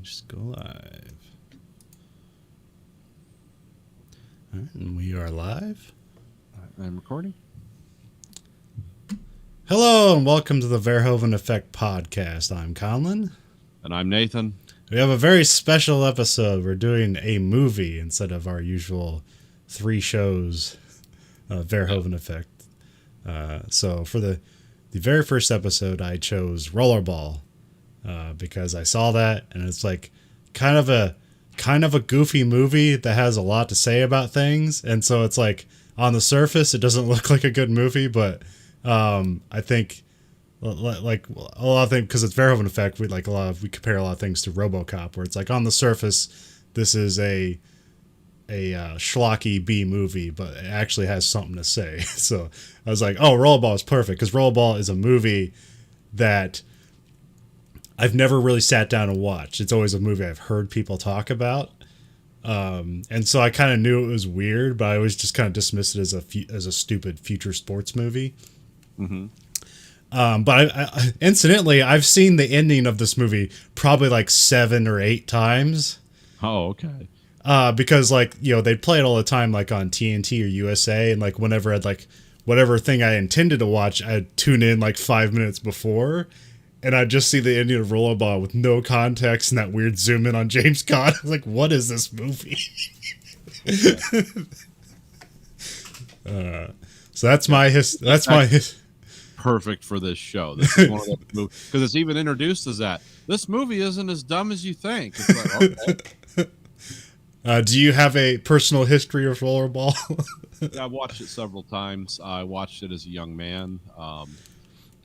Just go live. All right, and we are live. I'm recording. Hello, and welcome to the Verhoeven Effect podcast. I'm Conlon. And I'm Nathan. We have a very special episode. We're doing a movie instead of our usual 3 shows, Verhoeven Effect. So for the very first episode, I chose Rollerball because I saw that, and it's like kind of a goofy movie that has a lot to say about things, and so it's like on the surface it doesn't look like a good movie, but I think like a lot of things, because it's Verhoeven Effect, we compare a lot of things to RoboCop, where it's like on the surface this is a schlocky B movie, but it actually has something to say. So I was like, oh, Rollerball is perfect, because Rollerball is a movie that I've never really sat down and watched. It's always a movie I've heard people talk about. And so I kind of knew it was weird, but I always just kind of dismissed it as a stupid future sports movie. Mm-hmm. But incidentally, I've seen the ending of this movie probably like 7 or 8 times. Oh, okay. Because they'd play it all the time, like on TNT or USA, and like whenever I'd like whatever thing I intended to watch, I'd tune in like 5 minutes before, and I'd just see the ending of Rollerball with no context and that weird zoom in on James Caan. I was like, what is this movie? So that's my perfect for this show. This is one of those movies, because it's even introduced as that. This movie isn't as dumb as you think. It's like, okay. Do you have a personal history of Rollerball? Yeah, I've watched it several times. I watched it as a young man,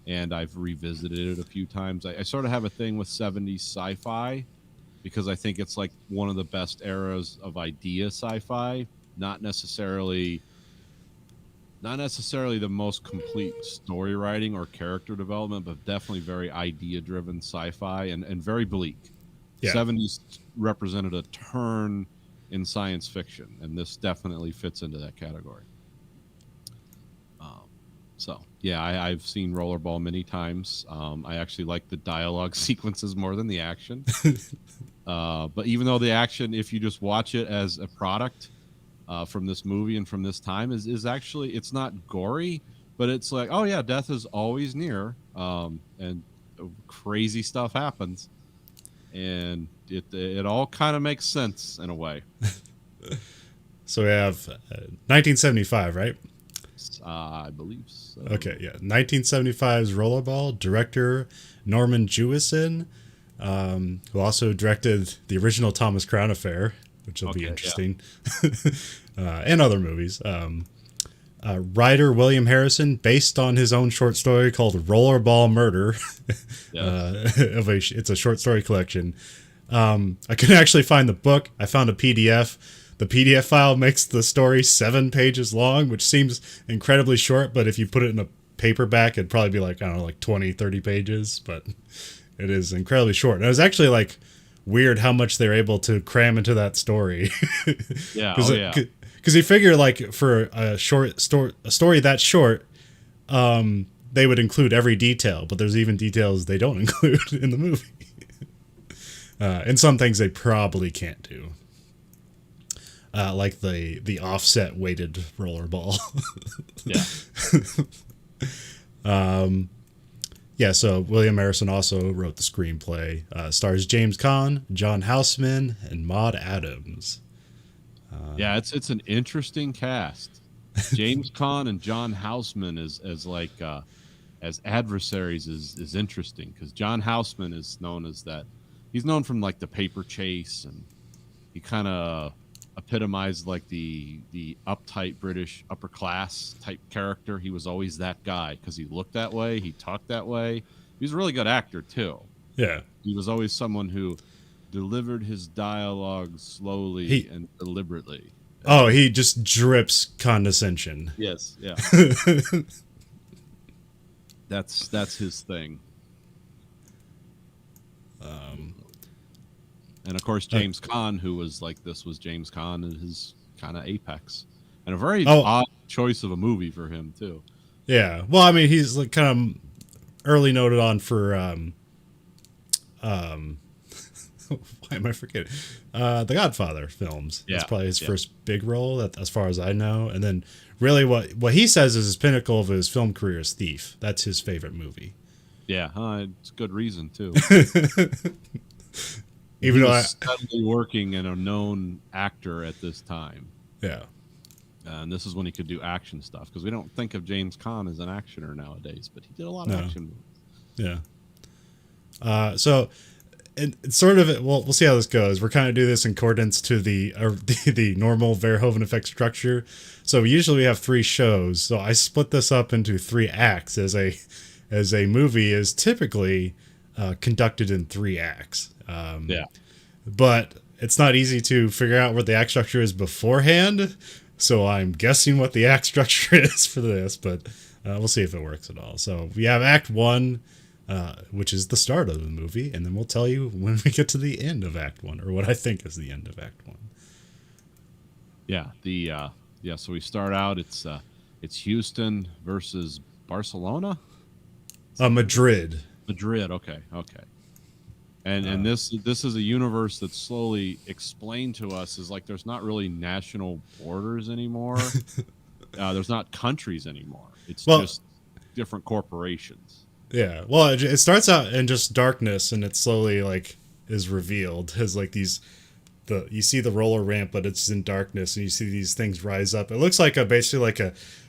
and I've revisited it a few times. I sort of have a thing with 70s sci-fi, because I think it's like one of the best eras of idea sci-fi. Not necessarily the most complete story writing or character development, but definitely very idea-driven sci-fi and very bleak. Yeah. 70s represented a turn in science fiction, and this definitely fits into that category. I've seen Rollerball many times. I actually like the dialogue sequences more than the action. But even though the action, if you just watch it as a product from this movie and from this time, is actually, it's not gory, but it's like, oh yeah, death is always near, and crazy stuff happens, and it all kind of makes sense in a way. So we have 1975, right? I believe so. Okay, yeah. 1975's Rollerball, director Norman Jewison, who also directed the original Thomas Crown Affair, which will be interesting, and other movies. Writer William Harrison, based on his own short story called Rollerball Murder. It's a short story collection. I couldn't actually find the book. I found a PDF. The PDF file makes the story 7 pages long, which seems incredibly short, but if you put it in a paperback, it'd probably be like, I don't know, like 20, 30 pages, but it is incredibly short. And it was actually like weird how much they're able to cram into that story. Yeah. Because you figure like for a story that short, they would include every detail, but there's even details they don't include in the movie. And some things they probably can't do. Like the offset weighted rollerball. Yeah. So William Harrison also wrote the screenplay. Stars James Caan, John Houseman, and Maud Adams. It's an interesting cast. James Caan and John Houseman as adversaries is interesting, because John Houseman is known as that. He's known from like The Paper Chase, and he kind of epitomized like the uptight British upper class type character. He was always that guy because he looked that way, he talked that way. He's a really good actor too. Yeah, he was always someone who delivered his dialogue slowly and deliberately. Oh, he just drips condescension. Yes, yeah. That's his thing. And of course, James Caan, who was like, this was James Caan and his kind of apex, and a very odd choice of a movie for him too. Yeah, well, I mean, he's like kind of early noted on for Why am I forgetting? The Godfather films. Yeah, That's probably his first big role, as far as I know. And then, really, what he says is his pinnacle of his film career is Thief. That's his favorite movie. Yeah, it's a good reason too. Even though I steadily working and a known actor at this time. Yeah. And this is when he could do action stuff, because we don't think of James Caan as an actioner nowadays, but he did a lot of action movies. Yeah. So, and sort of, we'll see how this goes. We're kind of do this in accordance to the normal Verhoeven effect structure. So usually we have 3 shows. So I split this up into 3 acts, as a movie is typically conducted in 3 acts. But it's not easy to figure out what the act structure is beforehand. So I'm guessing what the act structure is for this, but we'll see if it works at all. So we have Act 1, which is the start of the movie, and then we'll tell you when we get to the end of Act 1, or what I think is the end of Act 1. Yeah, so we start out, it's Houston versus Barcelona? Madrid. Madrid, okay. And this is a universe that's slowly explained to us as like there's not really national borders anymore. There's not countries anymore. It's just different corporations. Yeah. Well, it starts out in just darkness, and it slowly like is revealed as like you see the roller ramp, but it's in darkness, and you see these things rise up. It looks like basically like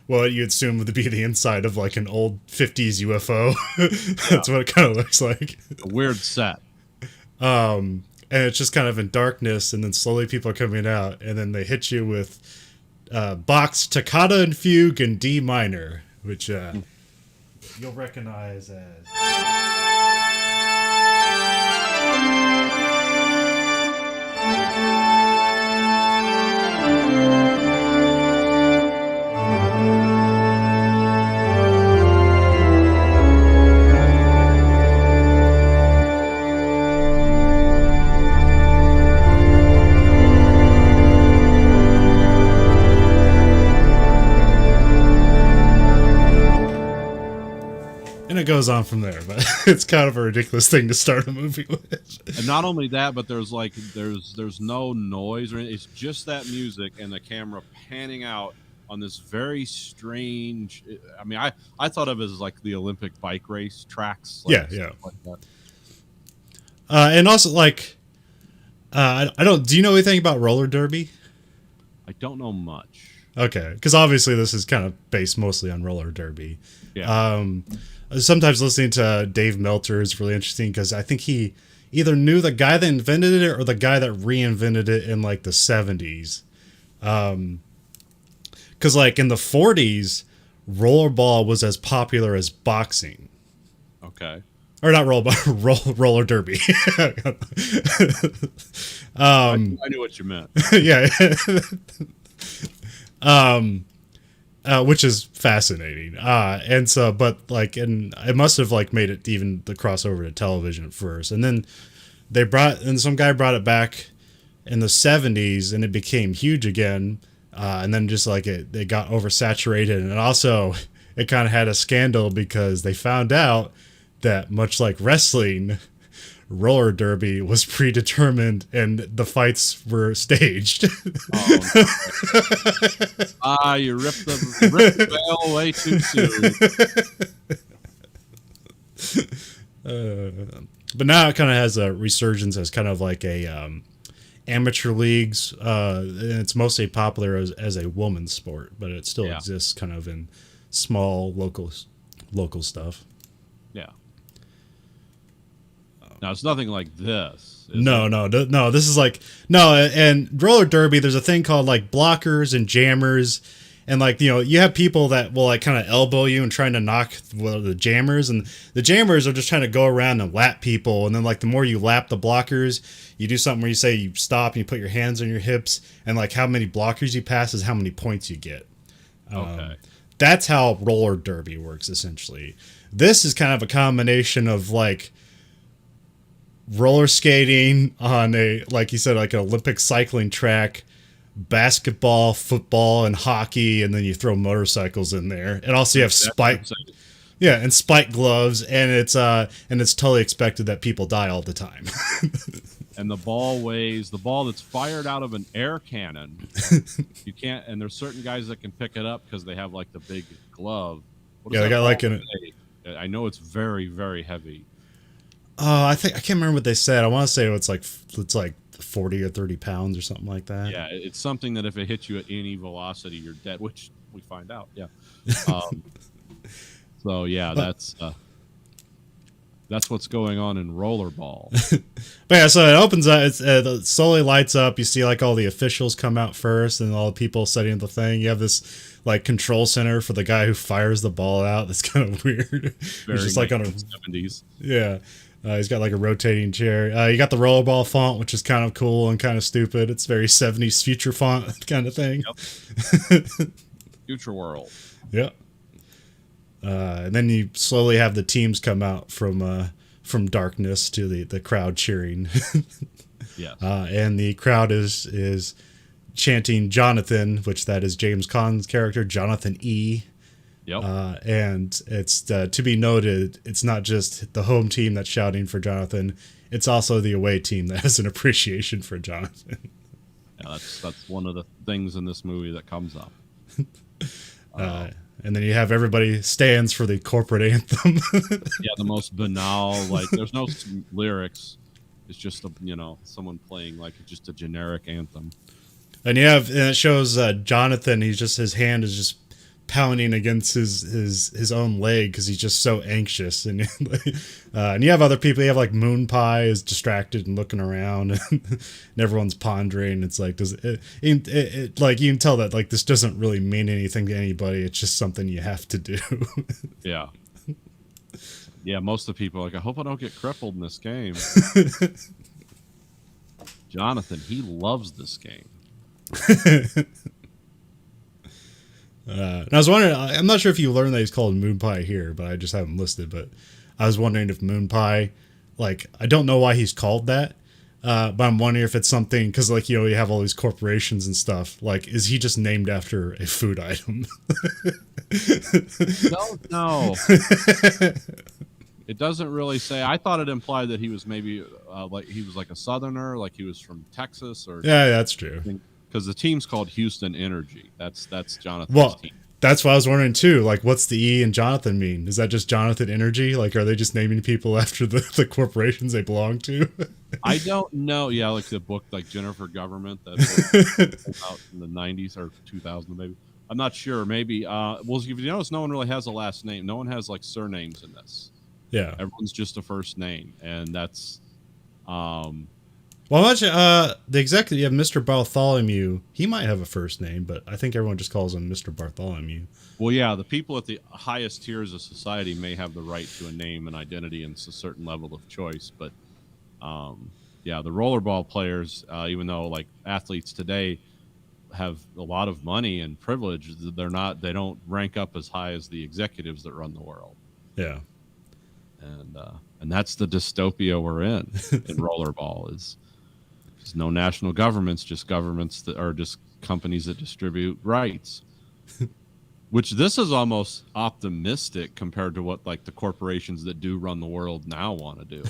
what you'd assume would be the inside of like an old 50s UFO. That's what it kind of looks like. A weird set. And it's just kind of in darkness, and then slowly people are coming out, and then they hit you with Bach's Toccata and Fugue in D minor, which you'll recognize as... And it goes on from there, but it's kind of a ridiculous thing to start a movie with. And not only that, but there's no noise or anything. It's just that music and the camera panning out on this very strange. I mean, I thought of it as like the Olympic bike race tracks. Like that. And also, like, I don't. Do you know anything about roller derby? I don't know much. Okay, because obviously this is kind of based mostly on roller derby. Yeah. Sometimes listening to Dave Meltzer is really interesting, because I think he either knew the guy that invented it or the guy that reinvented it in like the 70s. Because like in the 40s, rollerball was as popular as boxing. Okay. Or not rollerball, roller derby. I knew what you meant. Yeah. Which is fascinating. And so, but like, and it must have like made it even the crossover to television at first. And then some guy brought it back in the 70s, and it became huge again. And then just like it got oversaturated. And also it kind of had a scandal because they found out that, much like wrestling, roller derby was predetermined and the fights were staged. You ripped the bell way too soon. But now it kind of has a resurgence as kind of like a amateur leagues, and it's mostly popular as a woman's sport, but it still exists kind of in small local stuff. Yeah. Now it's nothing like this. No. This is like and roller derby. There's a thing called like blockers and jammers, and like you have people that will like kind of elbow you and trying to knock the jammers, and the jammers are just trying to go around and lap people, and then like the more you lap the blockers, you do something where you say you stop and you put your hands on your hips, and like how many blockers you pass is how many points you get. Okay. That's how roller derby works essentially. This is kind of a combination of like roller skating on a, like you said, like an Olympic cycling track, basketball, football, and hockey, and then you throw motorcycles in there. And also you have spike gloves, and it's totally expected that people die all the time. and the ball that's fired out of an air cannon. You can't, and there's certain guys that can pick it up because they have like the big glove. Yeah, they got like I know it's very, very heavy. I can't remember what they said. I want to say it's like 40 or 30 pounds or something like that. Yeah, it's something that if it hits you at any velocity, you're dead, which we find out. Yeah. So yeah, that's what's going on in Rollerball. But yeah, so it opens up. It slowly lights up. You see like all the officials come out first, and all the people setting the thing. You have this like control center for the guy who fires the ball out. That's kind of weird. Very He's just like on a 70s. Yeah. He's got like a rotating chair. You got the Rollerball font, which is kind of cool and kind of stupid. It's very 70s future font kind of thing. Yep. Future world. Yep. And then you slowly have the teams come out from darkness to the crowd cheering. Yes. And the crowd is chanting Jonathan, which that is James Caan's character, Jonathan E. Yep. And it's to be noted, it's not just the home team that's shouting for Jonathan. It's also the away team that has an appreciation for Jonathan. Yeah, that's one of the things in this movie that comes up. And then you have everybody stands for the corporate anthem. Yeah, the most banal, like there's no lyrics. It's just someone playing like just a generic anthem. And it shows Jonathan. His hand is just pounding against his own leg because he's just so anxious. And and you have other people. You have like Moon Pie is distracted and looking around, and everyone's pondering. It's like it like you can tell that like this doesn't really mean anything to anybody. It's just something you have to do. Yeah. Yeah, most of the people are like, I hope I don't get crippled in this game. Jonathan, he loves this game. And I was wondering, I'm not sure if you learned that he's called Moon Pie here, but I just have him listed. But I was wondering if Moon Pie, like, I don't know why he's called that, but I'm wondering if it's something, because, like, you have all these corporations and stuff. Like, is he just named after a food item? No. It doesn't really say. I thought it implied that he was maybe like he was like a Southerner, like he was from Texas, or yeah, that's true. Because the team's called Houston Energy. That's Jonathan's team. That's what I was wondering too. Like, what's the E in Jonathan mean? Is that just Jonathan Energy? Like, are they just naming people after the corporations they belong to? I don't know. Yeah, like the book, like Jennifer Government, that out in the 90s or 2000 maybe. I'm not sure. Maybe. Well, if you notice, no one really has a last name. No one has like surnames in this. Yeah, everyone's just a first name, and that's. Well, much the executive, you have Mr. Bartholomew. He might have a first name, but I think everyone just calls him Mr. Bartholomew. Well, yeah, the people at the highest tiers of society may have the right to a name and identity and a certain level of choice, but yeah, the rollerball players, even though like athletes today have a lot of money and privilege, they don't rank up as high as the executives that run the world. Yeah. And that's the dystopia we're in Rollerball is no national governments, just governments that are just companies that distribute rights. Which this is almost optimistic compared to what like the corporations that do run the world now want to do.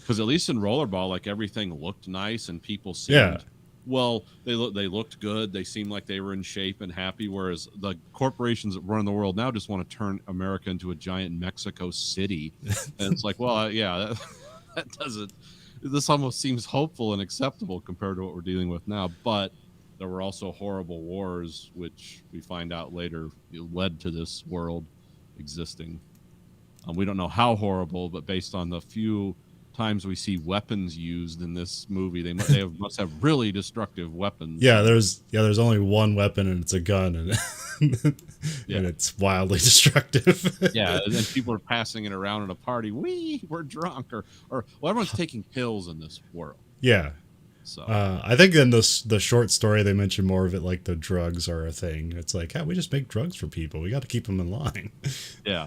Because at least in Rollerball, like everything looked nice and people seemed well, they looked good. They seemed like they were in shape and happy. Whereas the corporations that run the world now just want to turn America into a giant Mexico City. And it's like, well, yeah, that doesn't. This almost seems hopeful and acceptable compared to what we're dealing with now. But there were also horrible wars, which we find out later led to this world existing. We don't know how horrible, but based on the few times we see weapons used in this movie, they must have really destructive weapons. Yeah, there's only one weapon and it's a gun, and and it's wildly destructive. Yeah, and then people are passing it around at a party. We're drunk, or well, everyone's taking pills in this world. Yeah. So I think in the short story they mention more of it like the drugs are a thing. It's like, hey, we just make drugs for people. We got to keep them in line. Yeah.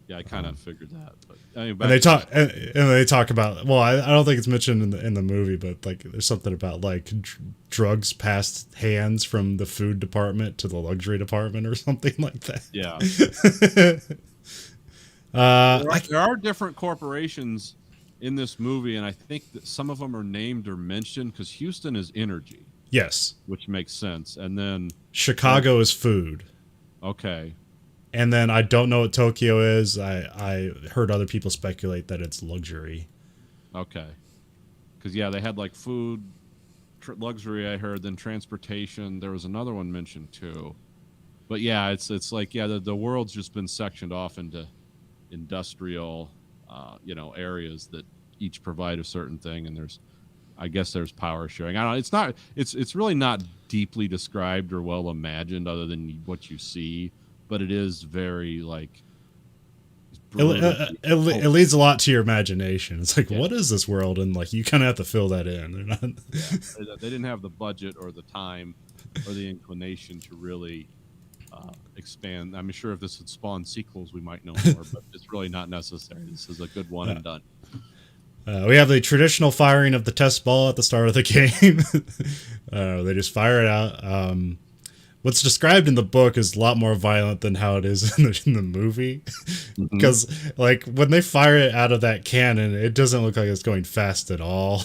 Yeah, I kind of figured that, but and they talk about. Well, I don't think it's mentioned in the movie, but like there's something about like drugs passed hands from the food department to the luxury department or something like that. Yeah, there are different corporations in this movie, and I think that some of them are named or mentioned because Houston is energy. Yes. Which makes sense. And then Chicago is food. Okay. And then I don't know what Tokyo is. I heard other people speculate that it's luxury. Okay. Because, yeah, they had like food, luxury, I heard, then transportation. There was another one mentioned too. But yeah, it's like, yeah, the world's just been sectioned off into industrial, areas that each provide a certain thing. And I guess there's power sharing. I don't know. It's really not deeply described or well imagined other than what you see, but it is very like, it leads a lot to your imagination. It's like, what is this world? And like, you kind of have to fill that in. They didn't have the budget or the time or the inclination to really expand. I'm sure if this had spawned sequels, we might know more, but it's really not necessary. This is a good one and done. We have the traditional firing of the test ball at the start of the game. They just fire it out. What's described in the book is a lot more violent than how it is in the movie. Because, like, when they fire it out of that cannon, it doesn't look like it's going fast at all.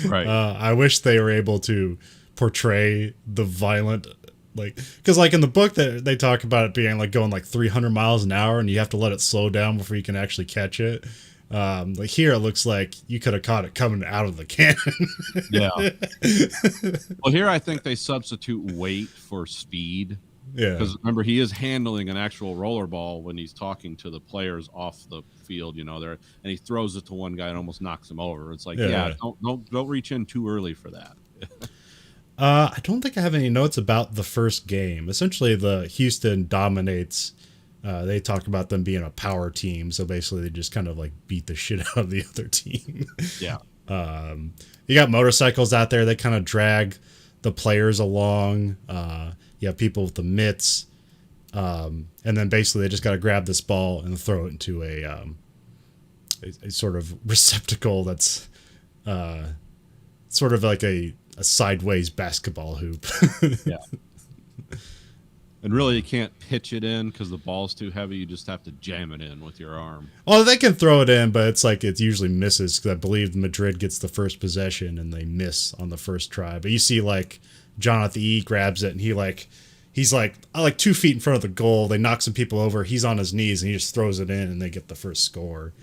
Right. I wish they were able to portray the violent, like, because, like, in the book, they talk about it being, like, going, like, 300 miles an hour, and you have to let it slow down before you can actually catch it. Like here, it looks like you could have caught it coming out of the cannon. Yeah. Well, here I think they substitute weight for speed. Yeah. Because remember, he is handling an actual rollerball when he's talking to the players off the field. There, and he throws it to one guy and almost knocks him over. It's like, don't reach in too early for that. I don't think I have any notes about the first game. Essentially, the Houston dominates. They talk about them being a power team, so basically they just kind of like beat the shit out of the other team. Yeah. You got motorcycles out there. They kind of drag the players along. You have people with the mitts, and then basically they just got to grab this ball and throw it into a sort of receptacle that's sort of like a sideways basketball hoop. Yeah. And really, you can't pitch it in because the ball's too heavy. You just have to jam it in with your arm. Oh, they can throw it in, but it's like it usually misses because I believe Madrid gets the first possession and they miss on the first try. But you see, like, Jonathan E. grabs it and he's like 2 feet in front of the goal. They knock some people over. He's on his knees and he just throws it in and they get the first score.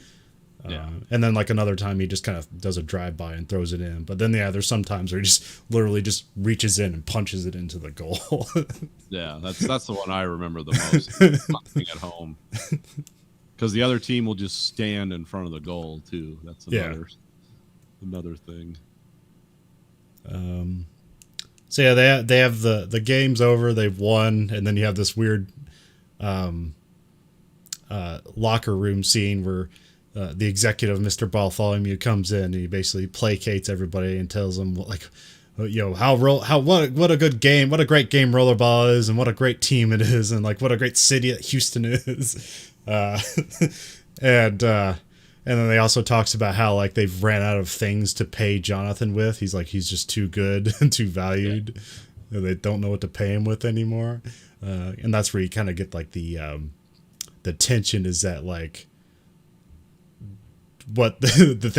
Yeah. And then like another time he just kind of does a drive-by and throws it in. But then, yeah, there's some times where he just literally just reaches in and punches it into the goal. Yeah, that's the one I remember the most punching at home. Because the other team will just stand in front of the goal, too. That's another thing. So, yeah, they have the game's over. They've won. And then you have this weird locker room scene where the executive, Mr. Bartholomew, comes in and he basically placates everybody and tells them what a good game, what a great game Rollerball is, and what a great team it is, and like what a great city that Houston is. And then they also talks about how like they've ran out of things to pay Jonathan with. He's just too good and too valued. Yeah. They don't know what to pay him with anymore. And that's where you kind of get like the tension is that like what the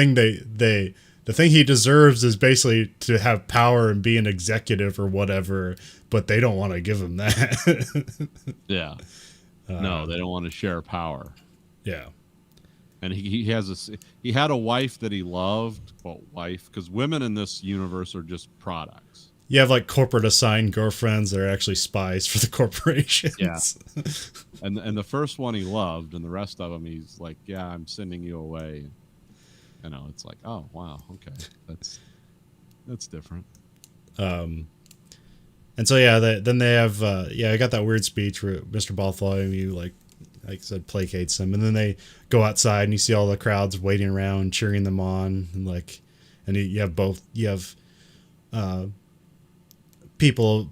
thing he deserves is basically to have power and be an executive or whatever, but they don't want to give him that. Yeah. No, they don't want to share power. Yeah. And he had a wife that he loved. Well, wife, because women in this universe are just products. You have like corporate assigned girlfriends that are actually spies for the corporations. Yeah. And the first one he loved, and the rest of them he's like, yeah, I'm sending you away. It's like, oh wow, okay, that's different. And so yeah, then they have I got that weird speech where Mr. Bartholomew like I said placates them, and then they go outside and you see all the crowds waiting around cheering them on, and you have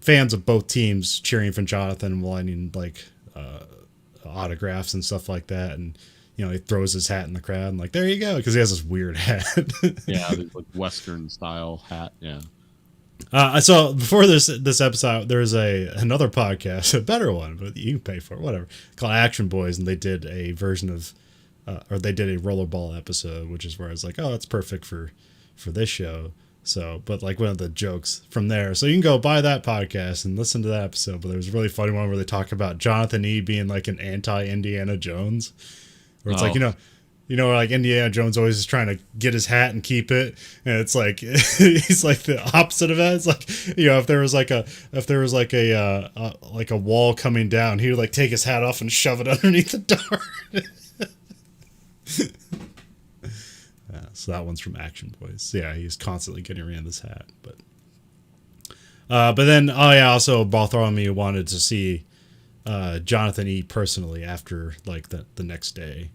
fans of both teams cheering for Jonathan and wanting like autographs and stuff like that, and he throws his hat in the crowd and like, there you go, because he has this weird hat. Yeah, like Western style hat. Yeah. So before this episode, there was another podcast, a better one, but you can pay for it, whatever, called Action Boys, and they did a version of or they did a Rollerball episode, which is where I was like, oh, that's perfect for this show. So, but like one of the jokes from there. So you can go buy that podcast and listen to that episode. But there's a really funny one where they talk about Jonathan E. being like an anti-Indiana Jones, where it's like, like Indiana Jones always is trying to get his hat and keep it, and it's like he's like the opposite of that. It's like, if there was like a wall coming down, he would like take his hat off and shove it underneath the door. So that one's from Action Boys. Yeah, he's constantly getting rid of this hat, but then also Bartholomew wanted to see Jonathan E. personally after like the next day.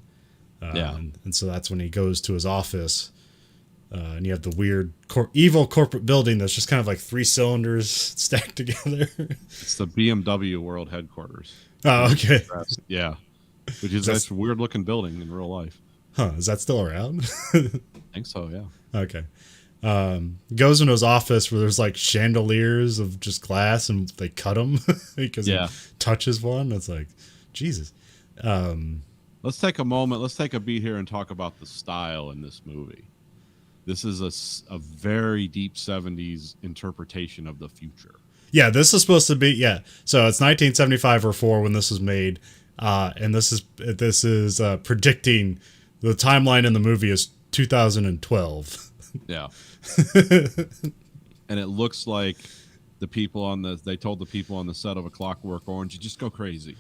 And so that's when he goes to his office, and you have the weird evil corporate building that's just kind of like 3 cylinders stacked together. It's the BMW World Headquarters. Oh, okay. Yeah, which is a weird looking building in real life. Huh? Is that still around? I think so. Yeah. Okay. Goes into his office where there's like chandeliers of just glass, and they cut him because he touches one. It's like, Jesus. Let's take a moment. Let's take a beat here and talk about the style in this movie. This is a very deep 70s interpretation of the future. Yeah, this is supposed to be, So it's 1975 or 4 when this was made. And this is predicting the timeline in the movie is 2012. Yeah. And it looks like they told the people on the set of A Clockwork Orange, you just go crazy.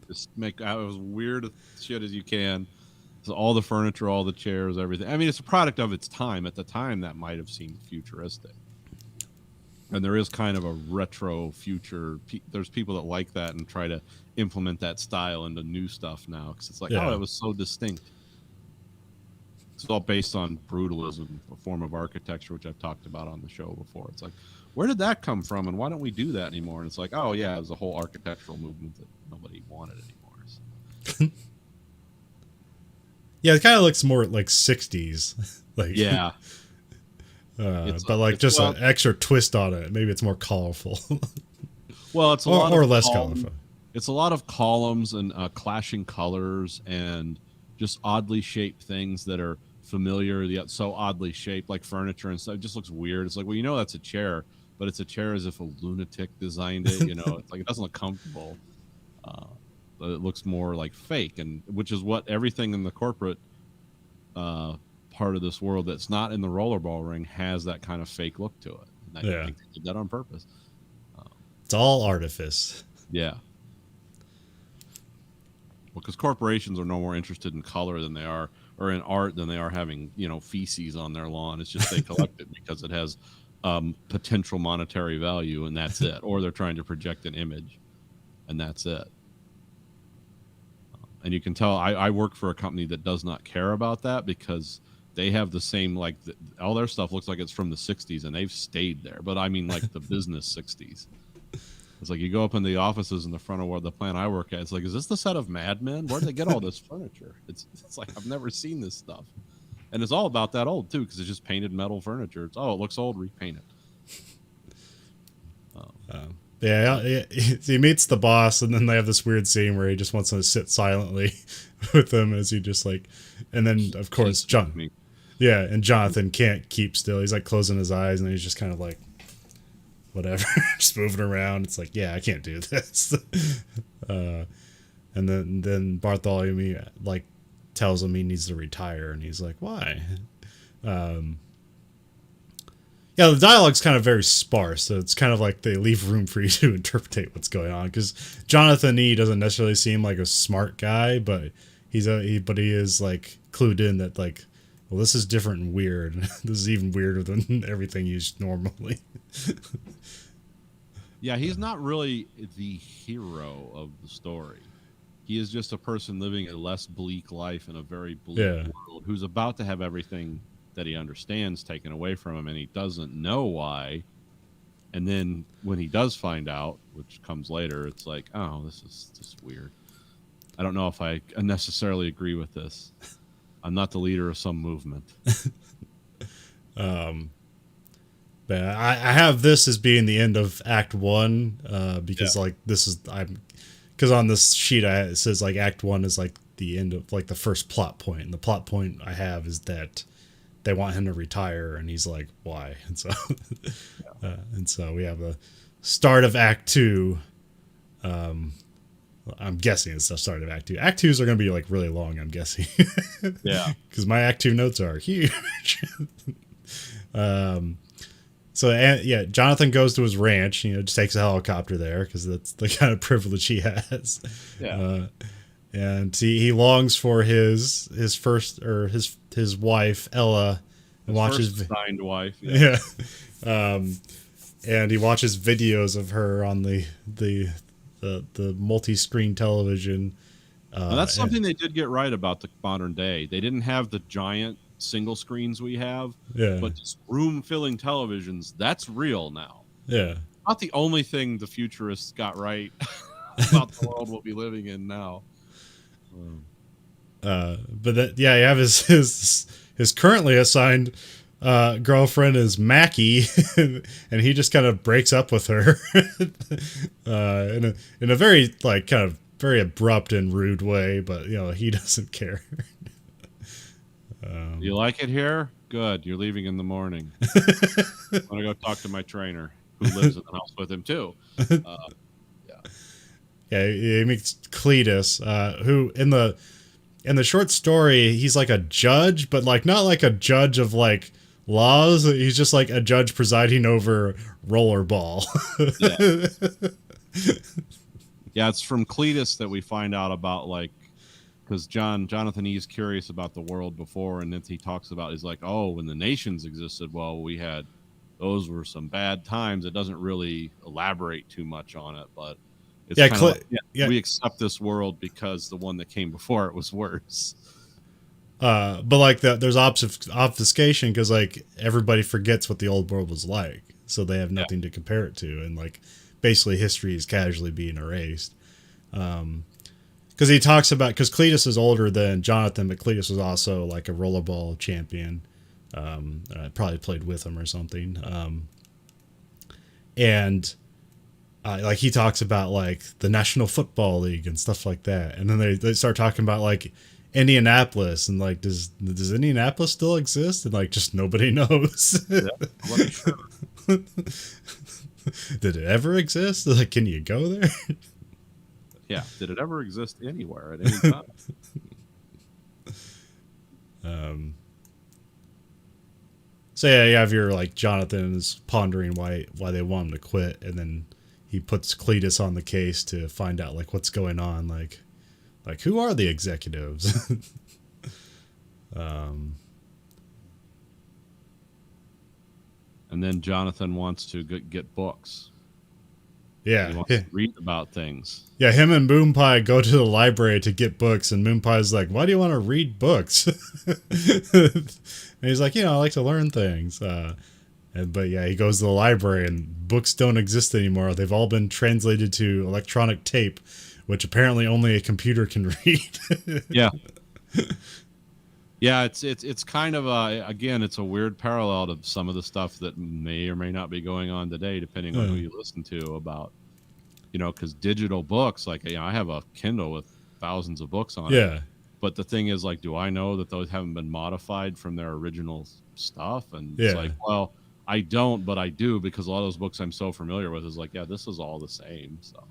Just make out as weird shit as you can. So all the furniture, all the chairs, everything. I mean, it's a product of its time. At the time, that might have seemed futuristic. And there is kind of a retro future. There's people that like that and try to implement that style into new stuff now, because it's like, it was so distinct. It's all based on brutalism, a form of architecture, which I've talked about on the show before. It's like, where did that come from, and why don't we do that anymore? And it's like, it was a whole architectural movement that nobody wanted anymore. So. Yeah, it kind of looks more like 60s. Like, yeah. But like just an extra twist on it. Maybe it's more colorful. Well, it's a lot or less colorful. It's a lot of columns and clashing colors and just oddly shaped things that are familiar, yet so oddly shaped, like furniture and stuff. It just looks weird. It's like, well, that's a chair, but it's a chair as if a lunatic designed it. It's like, it doesn't look comfortable. But it looks more like fake, and which is what everything in the corporate part of this world that's not in the rollerball ring has, that kind of fake look to it. And I think they did that on purpose. It's all artifice. Yeah. Well, because corporations are no more interested in color than they are, or in art than they are having, feces on their lawn. It's just they collect it because it has potential monetary value, and that's it. Or they're trying to project an image, and that's it. And you can tell I work for a company that does not care about that, because they have the same, like, all their stuff looks like it's from the 60s, and they've stayed there. But I mean, like, the business 60s. It's like you go up in the offices in the front of where the plant I work at. It's like, is this the set of Mad Men? Where'd they get all this furniture? It's like, I've never seen this stuff. And it's all about that old, too, because it's just painted metal furniture. It's, it looks old, repaint it. He meets the boss, and then they have this weird scene where he just wants to sit silently with them as he just like, and then of course Jonathan can't keep still. He's like closing his eyes, and he's just kind of like, whatever, just moving around. It's like, I can't do this. And then Bartholomew like tells him he needs to retire, and he's like, why? The dialogue's kind of very sparse, so it's kind of like they leave room for you to interpret what's going on, because Jonathan E. doesn't necessarily seem like a smart guy, but he is like clued in that, like, well, this is different and weird. This is even weirder than everything used normally. Yeah, he's not really the hero of the story. He is just a person living a less bleak life in a very bleak world, who's about to have everything that he understands taken away from him, and he doesn't know why. And then when he does find out, which comes later, it's like, oh, this is just weird. I don't know if I necessarily agree with this. I'm not the leader of some movement. But I have this as being the end of Act 1, because like this is because on this sheet it says like Act 1 is like the end of like the first plot point. And the plot point I have is that they want him to retire, and he's like, why? And so we have the start of Act 2. I'm guessing it's the start of Act 2. Act 2s are going to be like really long, I'm guessing. Yeah. Because my Act 2 notes are huge. Jonathan goes to his ranch, just takes a helicopter there because that's the kind of privilege he has. Yeah. And he longs for his first, or his wife, Ella, and watches first signed wife. Yeah. And he watches videos of her on the multi-screen television. That's something they did get right about the modern day. They didn't have the giant single screens we have, but just room-filling televisions. That's real now. Yeah, not the only thing the futurists got right about the world we'll be living in now. But that, you have his currently assigned girlfriend is Mackie, and he just kind of breaks up with her in a very like kind of very abrupt and rude way, but he doesn't care. You like it here? Good. You're leaving in the morning. I'm gonna go talk to my trainer, who lives in the house with him too. He meets Cletus, who in the short story he's like a judge, but like not like a judge of like laws. He's just like a judge presiding over Rollerball. Yeah, it's from Cletus that we find out about, like, because Jonathan E. is curious about the world before, and then he talks about, he's like, oh, when the nations existed, well, those were some bad times. It doesn't really elaborate too much on it, but it's we accept this world because the one that came before it was worse. But like there's obfuscation because like everybody forgets what the old world was like, so they have nothing to compare it to, and like basically history is casually being erased. Because he talks about, because Cletus is older than Jonathan, but Cletus was also like a rollerball champion. Probably played with him or something. Like he talks about like the National Football League and stuff like that, and then they start talking about like Indianapolis, and like does Indianapolis still exist? And like just nobody knows. Sure. Did it ever exist? Like, can you go there? Yeah, did it ever exist anywhere at any time? So yeah, you have your like Jonathan is pondering why they want him to quit, and then he puts Cletus on the case to find out like what's going on, like who are the executives? And then Jonathan wants to get books. Yeah, he wants to read about things. Yeah, him and Moonpie go to the library to get books, and Moonpie's like, "Why do you want to read books?" And he's like, "I like to learn things." But he goes to the library, and books don't exist anymore. They've all been translated to electronic tape, which apparently only a computer can read. Yeah. Yeah, it's kind of again, it's a weird parallel to some of the stuff that may or may not be going on today, depending on who you listen to about, because digital books, like, I have a Kindle with thousands of books on it. Yeah. But the thing is, like, do I know that those haven't been modified from their original stuff? And it's like, well, I don't, but I do, because a lot of those books I'm so familiar with is like, yeah, this is all the same. So.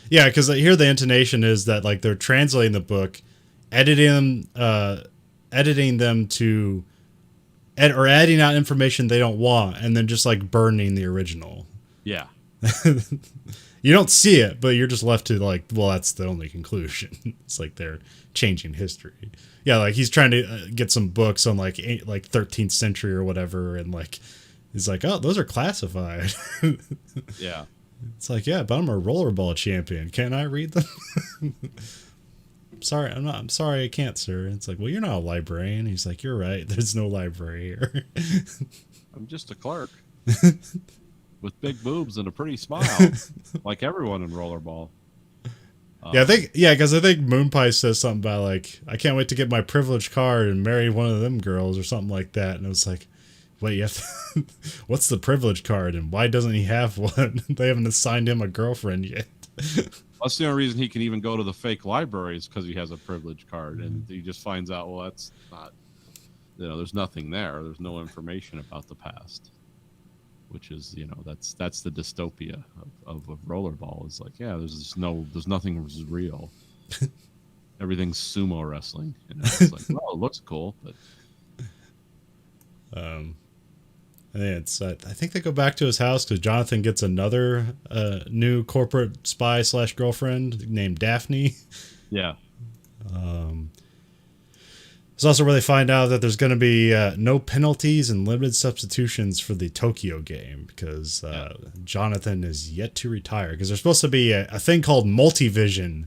Yeah, because here the intonation is that like they're translating the book, editing them to or adding out information they don't want, and then just like burning the original. Yeah. You don't see it, but you're just left to like, well, that's the only conclusion. It's like they're changing history. Yeah, like he's trying to get some books on like 13th century or whatever, and like he's like, oh, those are classified. Yeah. It's like, yeah, but I'm a rollerball champion. Can't I read them? I'm sorry, I can't, sir. It's like, well, you're not a librarian. He's like, you're right. There's no library here. I'm just a clerk with big boobs and a pretty smile, like everyone in Rollerball. Because I think Moonpie says something about like, I can't wait to get my privileged card and marry one of them girls or something like that. And it was like, wait, you have to, what's the privilege card, and why doesn't he have one? They haven't assigned him a girlfriend yet. That's the only reason he can even go to the fake library is because he has a privilege card, and he just finds out, well, that's not, there's nothing there. There's no information about the past, which is, that's the dystopia of Rollerball. Is like, yeah, there's nothing real. Everything's sumo wrestling. It's like, well, it looks cool, but I think they go back to his house because Jonathan gets another new corporate spy / girlfriend named Daphne. Yeah. It's also where they find out that there's going to be no penalties and limited substitutions for the Tokyo game because Jonathan is yet to retire because there's supposed to be a thing called Multivision,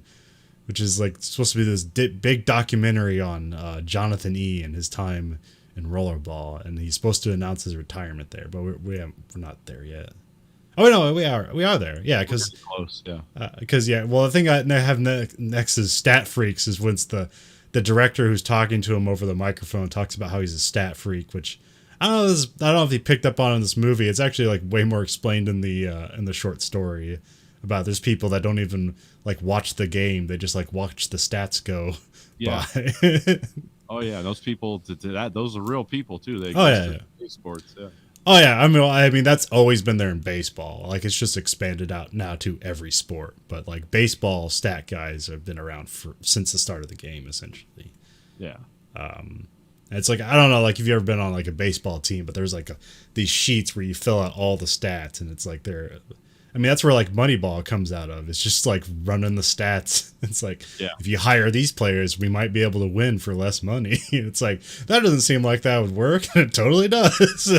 which is like supposed to be this big documentary on Jonathan E. and his time in Rollerball, and he's supposed to announce his retirement there, but we're not there yet. Oh no, we are there. Yeah, because close. Yeah, because Well, the thing I have next is Stat Freaks is when it's the director who's talking to him over the microphone talks about how he's a stat freak, which I don't know if he picked up on in this movie. It's actually like way more explained in the short story about there's people that don't even like watch the game; they just like watch the stats go by. Oh yeah, those people those are real people too. They sports. Yeah. Oh yeah, I mean that's always been there in baseball. Like it's just expanded out now to every sport. But like baseball stat guys have been around since the start of the game, essentially. Yeah. It's like I don't know, like if you've ever been on like a baseball team, but there's like these sheets where you fill out all the stats, and it's like that's where like Moneyball comes out of. It's just like running the stats. It's like if you hire these players, we might be able to win for less money. It's like that doesn't seem like that would work, and it totally does.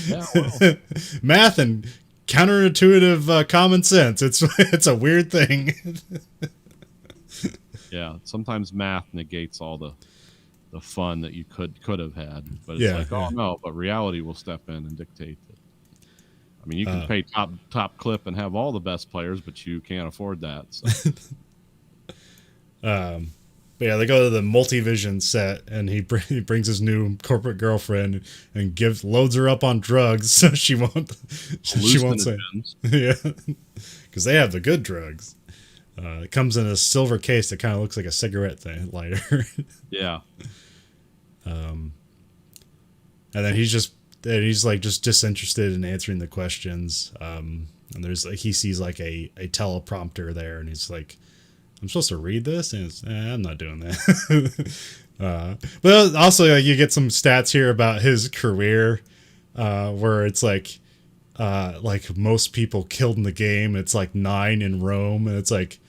Yeah, well. Math and counterintuitive common sense. It's a weird thing. Yeah, sometimes math negates all the fun that you could have had, but it's oh no, but reality will step in and dictate it. I mean, you can pay top clip and have all the best players, but you can't afford that. So. But yeah, they go to the Multivision set, and he brings his new corporate girlfriend and loads her up on drugs, so she won't say, yeah, because they have the good drugs. It comes in a silver case that kind of looks like a cigarette lighter. Yeah. And then he's like just disinterested in answering the questions. And there's like he sees like a teleprompter there, and he's like, I'm supposed to read this, and I'm not doing that. But also like you get some stats here about his career, where it's like most people killed in the game. It's like 9 in Rome, and it's like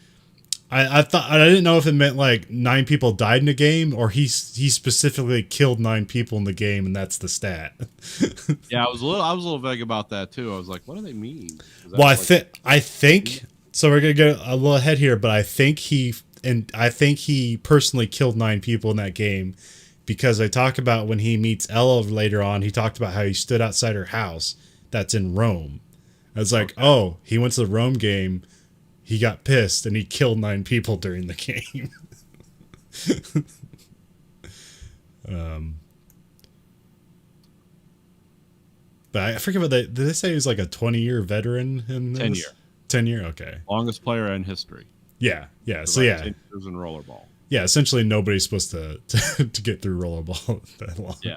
I thought I didn't know if it meant like 9 people died in the game, or he specifically killed 9 people in the game, and that's the stat. Yeah, I was a little vague about that too. I was like, what do they mean? Well, I think so. We're gonna go a little ahead here, but I think he personally killed 9 people in that game, because I talk about when he meets Ella later on. He talked about how he stood outside her house that's in Rome. I was like, oh, he went to the Rome game. He got pissed and he killed 9 people during the game. But I forget did they say he was like a 20-year veteran in this? 10 year. 10 year, okay. Longest player in history. Yeah. So yeah. 10 years in Rollerball. Yeah, essentially nobody's supposed to get through Rollerball that long. Yeah.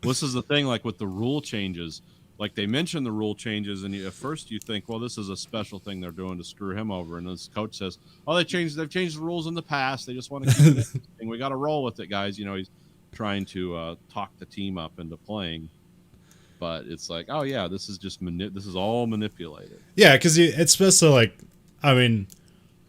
Well, this is the thing, like with the rule changes. Like they mention the rule changes, and at first you think, well, this is a special thing they're doing to screw him over. And this coach says, oh, they've changed the rules in the past. They just want to keep it interesting. We got to roll with it, guys. He's trying to talk the team up into playing. But it's like, oh yeah, this is just this is all manipulated. Yeah, because it's supposed to like, I mean,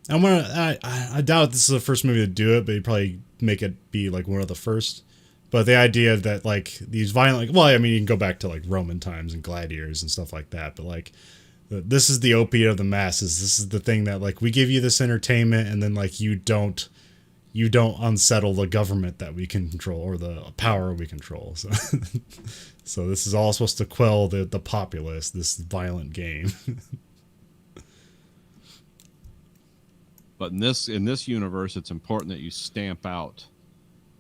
I doubt this is the first movie to do it, but you'd probably make it be like one of the first. But the idea that like these violent, well, I mean, you can go back to like Roman times and gladiators and stuff like that. But like, this is the opiate of the masses. This is the thing that like we give you this entertainment, and then like you don't unsettle the government that we can control, or the power we control. So, so this is all supposed to quell the populace. This violent game. But in this universe, it's important that you stamp out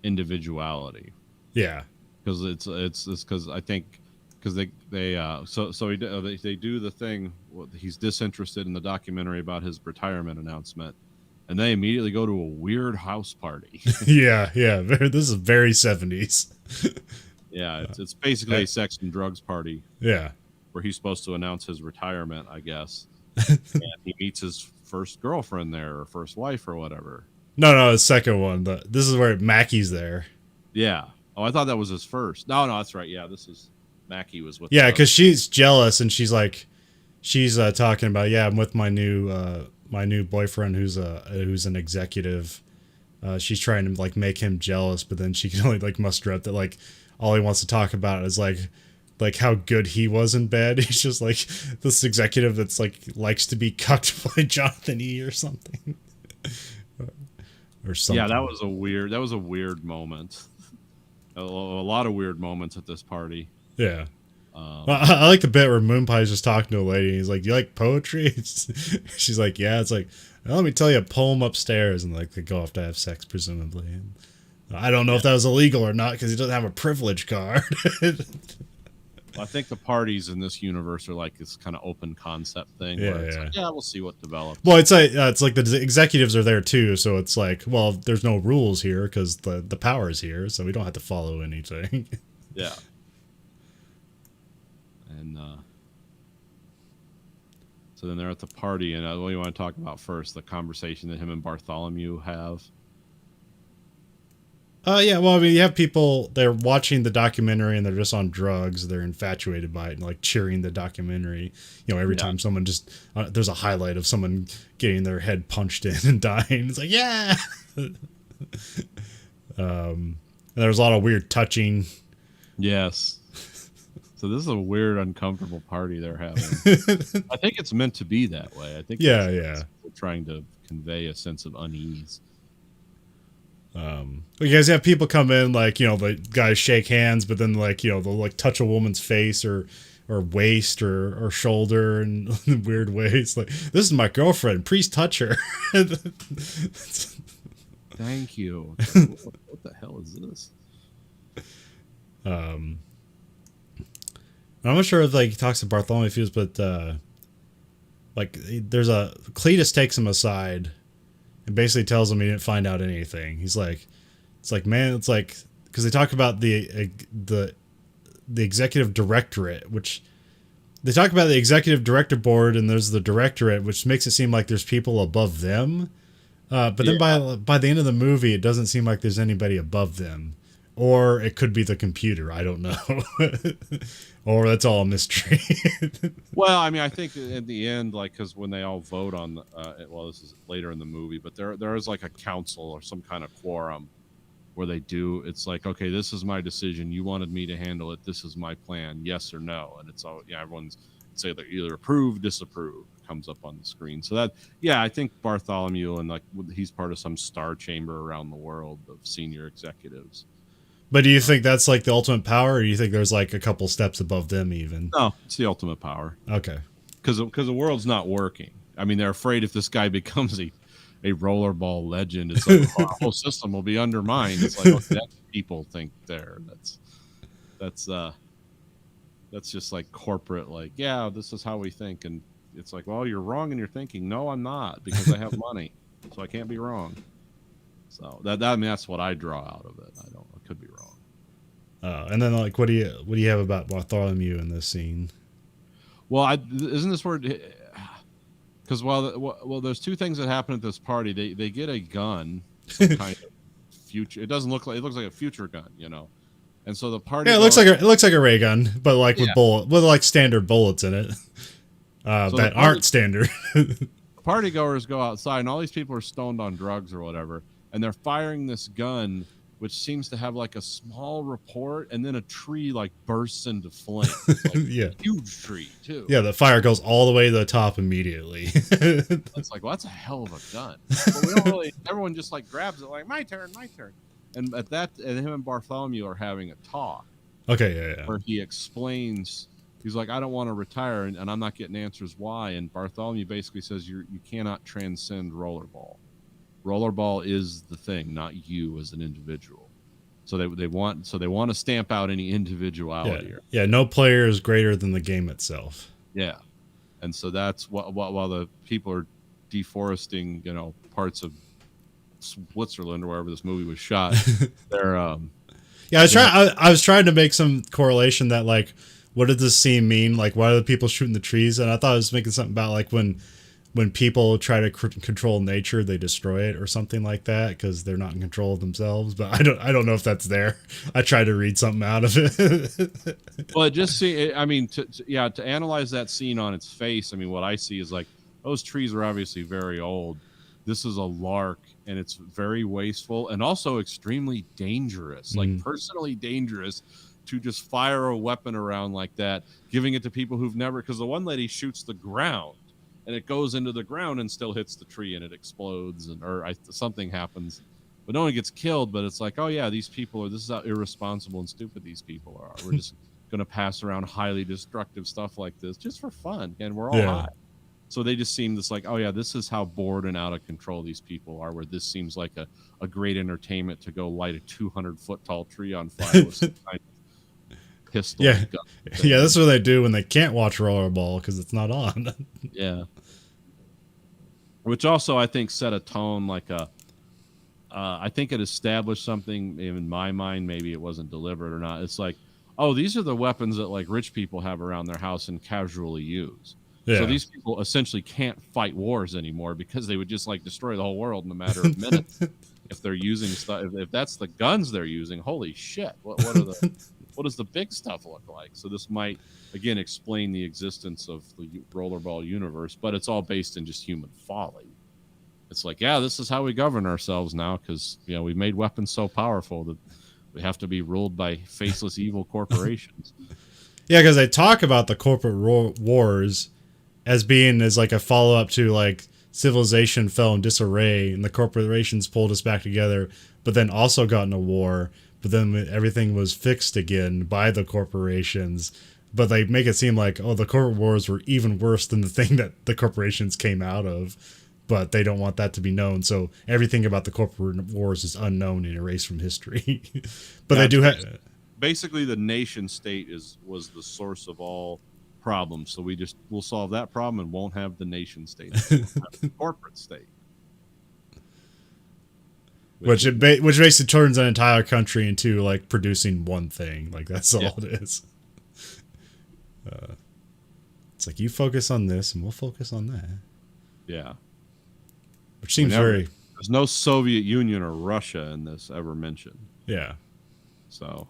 individuality. Yeah, because it's because I think because they do the thing. He's disinterested in the documentary about his retirement announcement, and they immediately go to a weird house party. Yeah. This is very 70s. Yeah, it's basically a sex and drugs party. Yeah. Where he's supposed to announce his retirement, I guess. And he meets his first girlfriend there, or first wife, or whatever. No, the second one. This is where Mackie's there. Yeah. Oh, I thought that was his first. No, that's right. Yeah, this is Mackie was with. Yeah, because she's jealous and she's talking about, yeah, I'm with my new boyfriend who's an executive. She's trying to like make him jealous, but then she can only like muster up that like all he wants to talk about is like how good he was in bed. He's just like this executive that's like likes to be cucked by Jonathan E. or something. Or something. Yeah, that was a weird moment. A lot of weird moments at this party. Yeah. Well, I like the bit where Moon Pie's just talking to a lady. And he's like, "Do you like poetry?" She's like, "Yeah." It's like, well, let me tell you a poem upstairs, and like they go off to have sex, presumably. And I don't know if that was illegal or not because he doesn't have a privilege card. Well, I think the parties in this universe are like this kind of open concept thing. Yeah, where it's yeah. Like, yeah, we'll see what develops. Well, it's like the executives are there too, so it's like, well, there's no rules here because the power is here, so we don't have to follow anything. Yeah. And so then they're at the party, and what do you want to talk about first? The conversation that him and Bartholomew have. Yeah, well, I mean, you have people, they're watching the documentary and they're just on drugs. They're infatuated by it and like cheering the documentary. You know, every time someone there's a highlight of someone getting their head punched in and dying. It's like, yeah. And there's a lot of weird touching. Yes. So this is a weird, uncomfortable party they're having. I think it's meant to be that way. I think yeah. We're trying to convey a sense of unease. You guys have people come in, like, you know, the guys shake hands, but then like, you know, they'll like touch a woman's face or waist or shoulder in weird ways. Like, this is my girlfriend, please touch her. Thank you. What the hell is this? I'm not sure if like he talks to Bartholomew Fuse, but like there's Cletus takes him aside and basically tells him he didn't find out anything. He's like, man, it's like, because they talk about the executive directorate, which they talk about the executive director board, and there's the directorate, which makes it seem like there's people above them. But then by the end of the movie, it doesn't seem like there's anybody above them. Or it could be the computer. I don't know. Or that's all a mystery. Well, I mean, I think in the end, like, because when they all vote on, this is later in the movie, but there is like a council or some kind of quorum where they do. It's like, okay, this is my decision. You wanted me to handle it. This is my plan. Yes or no. And it's all, everyone's say they either approve, disapprove. Comes up on the screen. So that, I think Bartholomew and like he's part of some star chamber around the world of senior executives. But do you think that's like the ultimate power, or do you think there's like a couple steps above them even? No, it's the ultimate power. Okay. Because the world's not working. I mean, they're afraid if this guy becomes a rollerball legend, it's like the whole system will be undermined. It's like, okay, that's what people think there. That's just like corporate, like, yeah, this is how we think. And it's like, well, you're wrong in your thinking. No, I'm not, because I have money, so I can't be wrong. So that's what I draw out of it. I could be wrong. And then like, what do you have about Bartholomew in this scene? Well, isn't this where? Because there's two things that happen at this party. They get a gun, some kind of future. It looks like a future gun, you know. And so the party. Yeah, it looks like a ray gun, but like with like standard bullets in it. That aren't standard. Party goers go outside, and all these people are stoned on drugs or whatever, and they're firing this gun, which seems to have like a small report, and then a tree like bursts into flames. Like a huge tree too. Yeah, the fire goes all the way to the top immediately. It's like, well, that's a hell of a gun. But we don't really. Everyone just like grabs it, like my turn. And at that, him and Bartholomew are having a talk. Okay, yeah. Where he explains. He's like, I don't want to retire, and I'm not getting answers why. And Bartholomew basically says, you cannot transcend Rollerball. Rollerball is the thing, not you as an individual. So they want to stamp out any individuality. Yeah, no player is greater than the game itself. Yeah, and so that's while the people are deforesting, parts of Switzerland or wherever this movie was shot, they're yeah. I was trying to make some correlation that like, what did this scene mean? Like, why are the people shooting the trees? And I thought it was making something about like when people try to control nature, they destroy it or something like that because they're not in control of themselves. But I don't know if that's there. I tried to read something out of it. Well, to analyze that scene on its face, I mean, what I see is like those trees are obviously very old. This is a lark, and it's very wasteful and also extremely dangerous, like personally dangerous to just fire a weapon around like that, giving it to people who've never, because the one lady shoots the ground and it goes into the ground and still hits the tree and it explodes or something happens, but no one gets killed. But it's like, oh yeah, this is how irresponsible and stupid these people are. We're just going to pass around highly destructive stuff like this just for fun, and we're all high. So they just seem this like, oh yeah, this is how bored and out of control these people are, where this seems like a great entertainment to go light a 200-foot tall tree on fire with some kind of pistol. Yeah, that's what they do when they can't watch Rollerball because it's not on. Yeah. Which also I think set a tone, like I think it established something in my mind. Maybe it wasn't deliberate or not. It's like, oh, these are the weapons that like rich people have around their house and casually use. Yeah. So these people essentially can't fight wars anymore because they would just like destroy the whole world in a matter of minutes if they're using stuff. If that's the guns they're using, holy shit! What does the big stuff look like? So this might again explain the existence of the Rollerball universe, but it's all based in just human folly. It's like, yeah, this is how we govern ourselves now because we made weapons so powerful that we have to be ruled by faceless evil corporations. Yeah, because they talk about the corporate wars as being as like a follow-up to like civilization fell in disarray and the corporations pulled us back together, but then also got in a war, but then everything was fixed again by the corporations. But they make it seem like, oh, the corporate wars were even worse than the thing that the corporations came out of, but they don't want that to be known. So everything about the corporate wars is unknown and erased from history. But they do have... Basically, the nation state was the source of all problems. So we'll solve that problem and won't have the nation state. We'll have the corporate state. Which basically turns an entire country into like producing one thing. Like that's all it is. It's like you focus on this and we'll focus on that. Yeah. Which seems very... There's no Soviet Union or Russia in this ever mentioned. Yeah. So...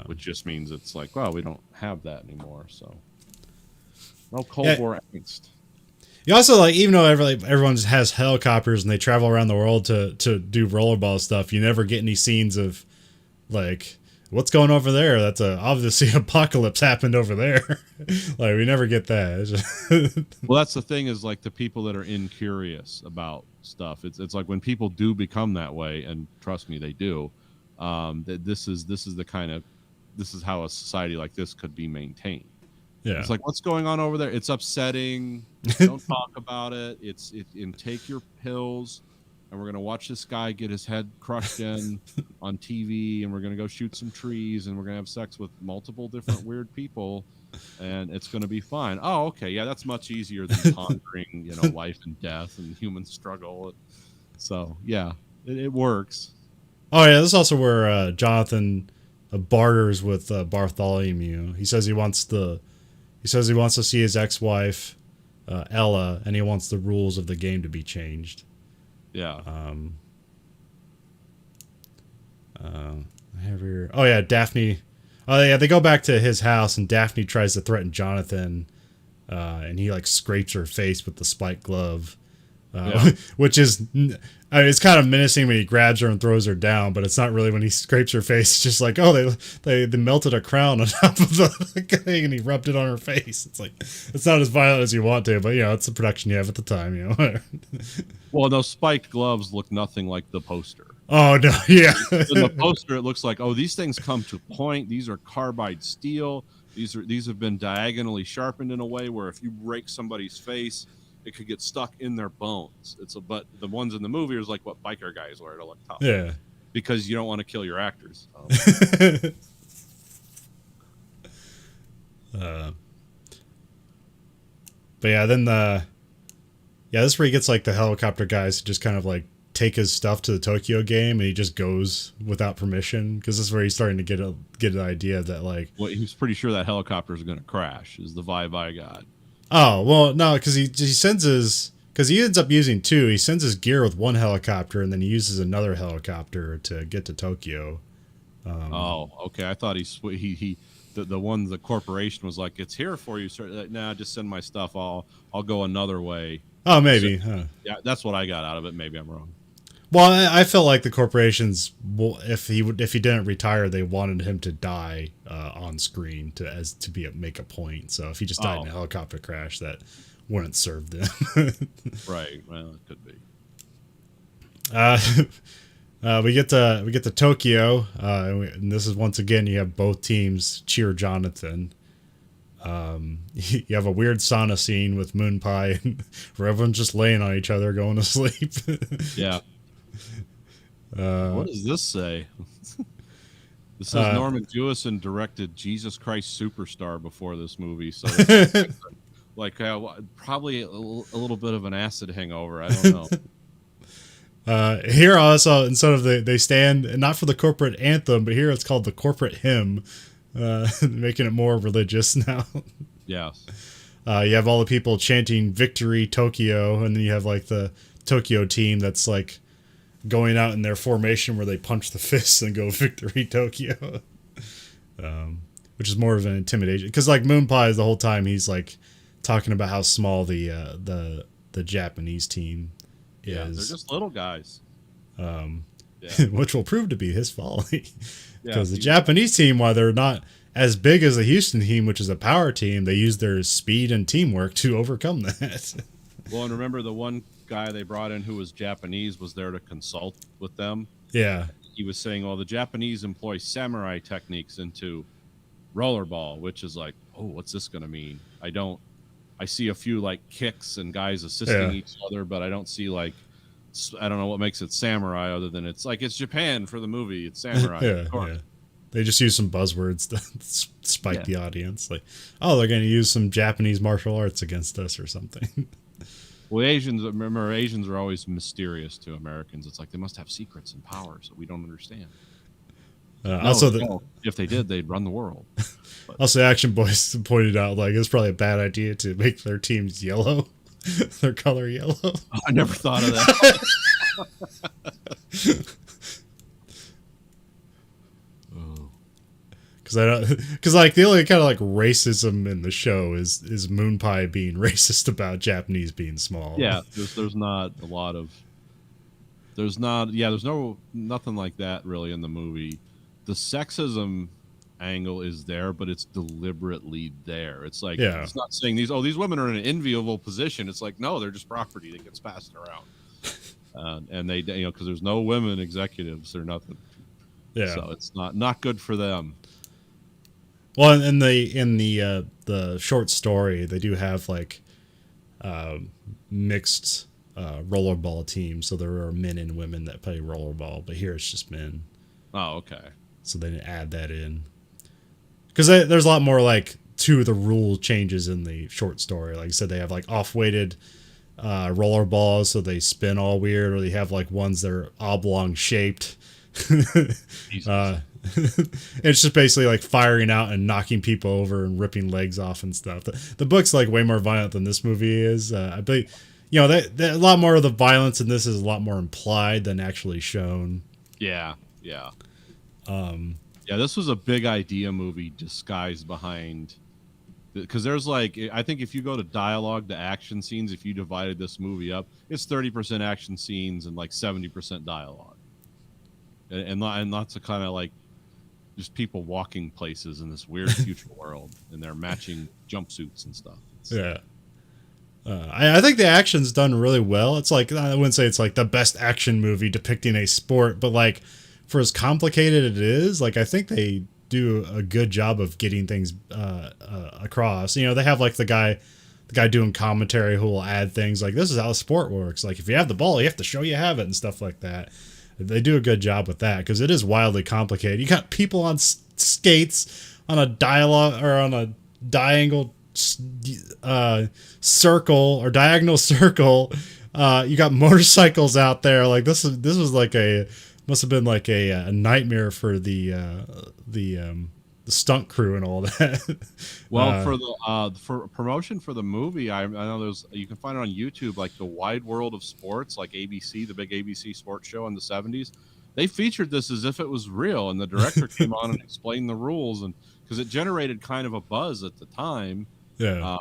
which just means it's like, well, we don't have that anymore. So no Cold War angst. You also like, even though everyone has helicopters and they travel around the world to do rollerball stuff, you never get any scenes of like what's going over there. That's obviously apocalypse happened over there. Like we never get that. Well, that's the thing is like the people that are incurious about stuff. It's like when people do become that way, and trust me, they do. That this is how a society like this could be maintained. Yeah, it's like, what's going on over there? It's upsetting. Don't talk about it. And take your pills, and we're gonna watch this guy get his head crushed in on TV, and we're gonna go shoot some trees, and we're gonna have sex with multiple different weird people, and it's gonna be fine. Oh, okay, yeah, that's much easier than pondering, life and death and human struggle. So yeah, it works. Oh yeah, this is also where Jonathan barters with Bartholomew. He says he wants to see his ex-wife Ella, and he wants the rules of the game to be changed. Yeah. Daphne. Oh yeah, they go back to his house, and Daphne tries to threaten Jonathan, and he like scrapes her face with the spiked glove. Which is, it's kind of menacing when he grabs her and throws her down, but it's not really when he scrapes her face. It's just like, oh, they melted a crown on top of the thing and he rubbed it on her face. It's like, it's not as violent as you want to, but it's the production you have at the time, Well, those spiked gloves look nothing like the poster. Oh no, yeah. In the poster, it looks like, oh, these things come to point. These are carbide steel. These have been diagonally sharpened in a way where if you break somebody's face, it could get stuck in their bones. But the ones in the movie is like what biker guys wear to look tough. Yeah. because you don't want to kill your actors. But yeah, then this is where he gets like the helicopter guys to just kind of like take his stuff to the Tokyo game, and he just goes without permission, because this is where he's starting to get an idea that like, well, he was pretty sure that helicopter is going to crash. Is the vibe I got? Oh well, no, because he sends his, because he ends up using two. He sends his gear with one helicopter, and then he uses another helicopter to get to Tokyo. Oh, okay. I thought the one, the corporation was like, it's here for you, sir. Like, nah, just send my stuff. I'll go another way. Oh, maybe. So, yeah, that's what I got out of it. Maybe I'm wrong. Well, I felt like the corporations, if he didn't retire, they wanted him to die on screen to make a point. So if he just died in a helicopter crash, that wouldn't serve them. Right. Well, it could be. We get to Tokyo, and this is once again you have both teams cheer Jonathan. You have a weird sauna scene with Moon Pie, where everyone's just laying on each other, going to sleep. Yeah. What does this say? This says Norman Jewison directed Jesus Christ Superstar before this movie, so like probably a little bit of an acid hangover. I don't know. Here also, instead of they stand not for the corporate anthem, but here it's called the corporate hymn, making it more religious now. Yes. You have all the people chanting "Victory Tokyo," and then you have like the Tokyo team that's like going out in their formation where they punch the fists and go "Victory Tokyo," which is more of an intimidation, because like Moon Pie the whole time he's like talking about how small the Japanese team is. Yeah, they're just little guys. Which will prove to be his folly, because the Japanese team, while they're not as big as the Houston team, which is a power team, they use their speed and teamwork to overcome that. Well, and remember the one guy they brought in who was Japanese was there to consult with them. Yeah. He was saying, well, the Japanese employ samurai techniques into rollerball, which is like, oh, what's this going to mean? I see a few like kicks and guys assisting each other, but I don't see like, I don't know what makes it samurai other than it's Japan for the movie. It's samurai. Yeah. They just use some buzzwords to spike the audience. Like, oh, they're going to use some Japanese martial arts against us or something. Well, Asians are always mysterious to Americans. It's like they must have secrets and powers that we don't understand. If they did, they'd run the world. But. Also, Action Boys pointed out like it's probably a bad idea to make their teams yellow, their color yellow. I never thought of that. Because like the only kind of like racism in the show is Moon Pie being racist about Japanese being small. Yeah, there's not a lot of nothing like that really in the movie. The sexism angle is there, but it's deliberately there. It's like it's not saying these women are in an enviable position. It's like, no, they're just property that gets passed around, and they because there's no women executives or nothing. Yeah, so it's not good for them. Well, in the short story, they do have like mixed rollerball teams, so there are men and women that play rollerball, but here it's just men. Oh, okay. So they didn't add that in because there's a lot more like to the rule changes in the short story. Like I said, they have like off-weighted rollerballs, so they spin all weird, or they have like ones that are oblong shaped. It's just basically like firing out and knocking people over and ripping legs off and stuff. The book's like way more violent than this movie is. I believe, a lot more of the violence in this is a lot more implied than actually shown. Yeah. This was a big idea movie disguised behind, because there's like, I think if you go to dialogue to action scenes, if you divided this movie up, it's 30% action scenes and like 70% dialogue, and lots of kind of like just people walking places in this weird future world, and they're matching jumpsuits and stuff. I think the action's done really well. It's like, I wouldn't say it's like the best action movie depicting a sport, but like for as complicated it is, like I think they do a good job of getting things across. They have like the guy doing commentary who will add things like, this is how sport works. Like if you have the ball, you have to show you have it and stuff like that. They do a good job with that because it is wildly complicated. You got people on skates on a dialogue or on a diagonal circle or diagonal circle. You got motorcycles out there. Like this was like must have been like a nightmare for the stunt crew and all that. Well, for promotion for the movie, I know you can find it on YouTube, like the Wide World of Sports, like ABC, the big ABC sports show in the 70s. They featured this as if it was real, and the director came on and explained the rules, and because it generated kind of a buzz at the time. Yeah.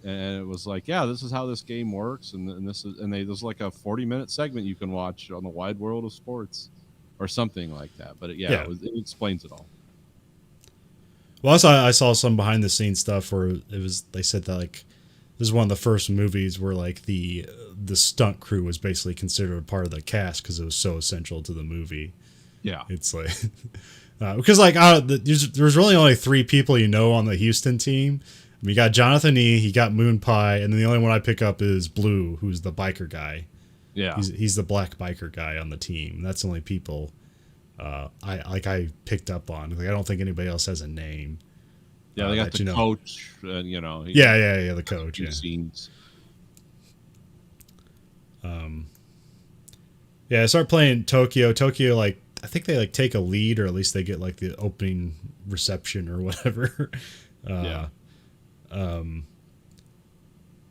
And it was like, yeah, this is how this game works, and there's like a 40-minute segment you can watch on the Wide World of Sports, or something like that. But it explains it all. Well, I saw some behind the scenes stuff where they said that like this is one of the first movies where like the stunt crew was basically considered a part of the cast because it was so essential to the movie. Yeah, it's like because like there's really only 3 people on the Houston team. I mean, you got Jonathan E, he got Moon Pie, and then the only one I pick up is Blue, who's the biker guy. Yeah, he's the black biker guy on the team. That's the only people I picked up on. Like, I don't think anybody else has a name. Yeah, they got the coach, and the coach. Yeah. Scenes. I start playing Tokyo. Tokyo, like I think they like take a lead, or at least they get like the opening reception or whatever.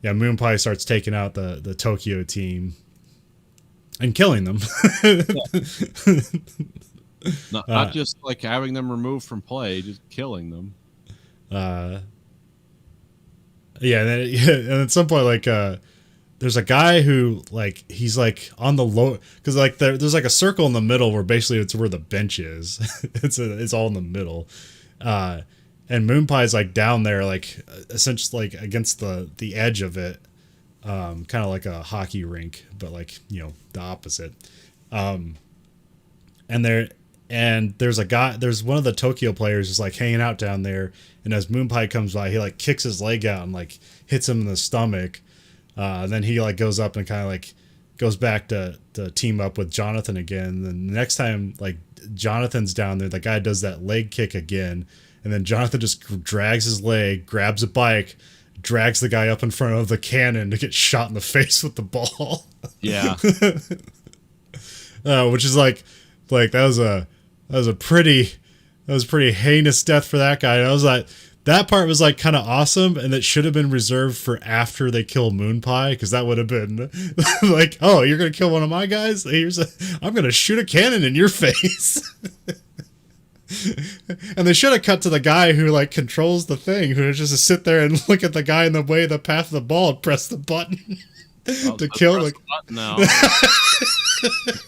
Moon Pie starts taking out the Tokyo team and killing them. Not just like having them removed from play, just killing them. And at some point, like there's a guy who like he's like on the low because like there's like a circle in the middle where basically it's where the bench is. it's all in the middle. And Moon Pie's like down there, like essentially like against the edge of it, kind of like a hockey rink, but like the opposite. And there's a guy, there's one of the Tokyo players is like hanging out down there, and as Moon Pie comes by, he like kicks his leg out and like hits him in the stomach. And then he like goes up and kind of like goes back to team up with Jonathan again. And then the next time like Jonathan's down there, the guy does that leg kick again. And then Jonathan just drags his leg, grabs a bike, drags the guy up in front of the cannon to get shot in the face with the ball. Yeah. Which is like that was a pretty heinous death for that guy. And I was like, that part was like kind of awesome, and it should have been reserved for after they kill Moon Pie, because that would have been like, oh, you're gonna kill one of my guys? I'm gonna shoot a cannon in your face. And they should have cut to the guy who like controls the thing, who just sit there and look at the guy in the way, the path of the ball, and press the button to kill. Like, button now. You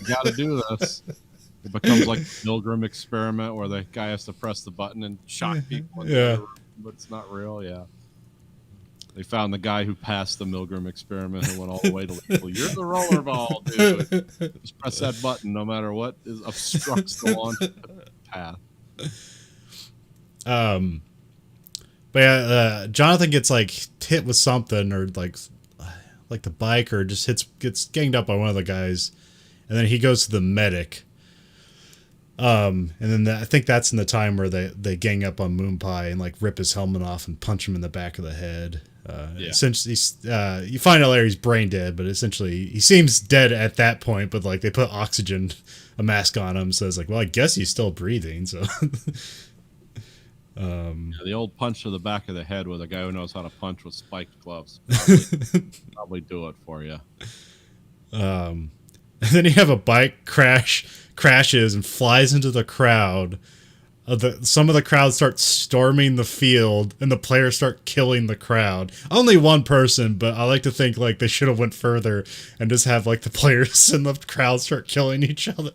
gotta do this. It becomes like a Milgram experiment where the guy has to press the button and shock people. Yeah. But it's not real. Yeah. They found the guy who passed the Milgram experiment and went all the way to like, well, you're the rollerball, dude. Just press that button no matter what obstructs the launch path. But yeah, Jonathan gets like hit with something, or like the bike, or just gets ganged up by one of the guys, and then he goes to the medic. And then I think that's in the time where they gang up on Moon Pie and like rip his helmet off and punch him in the back of the head. Essentially, you find out later he's brain dead, but essentially he seems dead at that point. But like they put a mask on him, so it's like, well, I guess he's still breathing. So, the old punch to the back of the head with a guy who knows how to punch with spiked gloves probably do it for you. And then you have a bike crashes and flies into the crowd. Some of the crowd starts storming the field, and the players start killing the crowd. Only one person, but I like to think like they should have went further and just have like the players and the crowd start killing each other.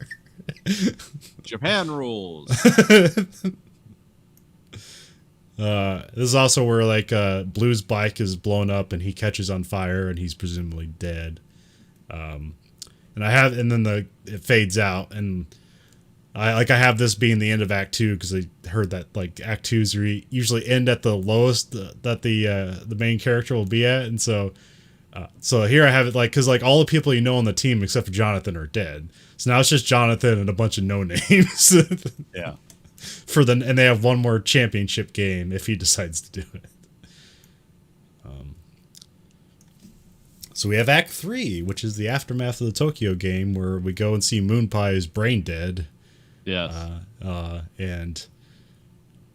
Japan rules. This is also where like Blue's bike is blown up and he catches on fire and he's presumably dead. And then it fades out, and I have this being the end of Act 2 because I heard that like Act 2s usually end at the lowest that the main character will be at, and so So here I have it like, because like all the people you know on the team except for Jonathan are dead. So now it's just Jonathan and a bunch of no names. Yeah. And they have one more championship game if he decides to do it. So we have Act 3, which is the aftermath of the Tokyo game, where we go and see Moon Pie's brain dead. Yes.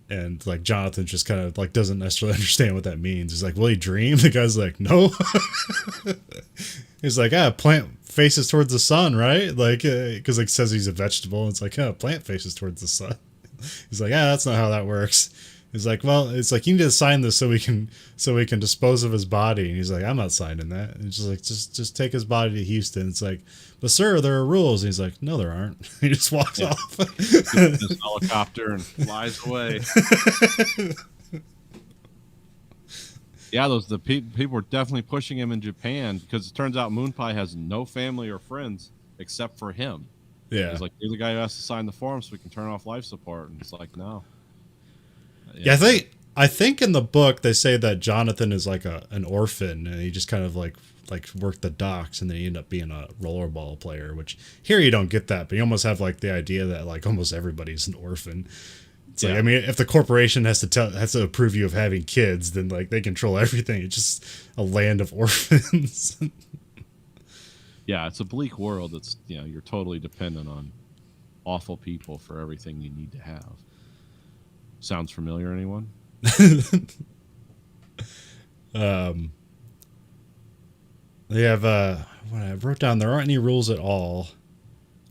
And like Jonathan just kind of like doesn't necessarily understand what that means. He's like, will he dream? The guy's like, no. He's like, plant faces towards the sun, right? Like, because like says he's a vegetable. It's like, plant faces towards the sun. He's like, that's not how that works. He's like, well, it's like, you need to sign this so we can dispose of his body. And he's like, I'm not signing that. And it's just like, just take his body to Houston. It's like, but sir, there are rules. And he's like, no, there aren't. He just walks off. This helicopter and flies away. Yeah, the people were definitely pushing him in Japan because it turns out Moon Pie has no family or friends except for him. Yeah. He's like, you're the guy who has to sign the form so we can turn off life support. And it's like, no. Yeah, I think in the book they say that Jonathan is like an orphan and he just kind of like worked the docks and then he ended up being a rollerball player, which here you don't get that, but you almost have like the idea that like almost everybody's an orphan. It's like, I mean, if the corporation has to approve you of having kids, then like they control everything. It's just a land of orphans. Yeah, it's a bleak world. It's, you're totally dependent on awful people for everything you need to have. Sounds familiar, anyone? They have what I wrote down, there aren't any rules at all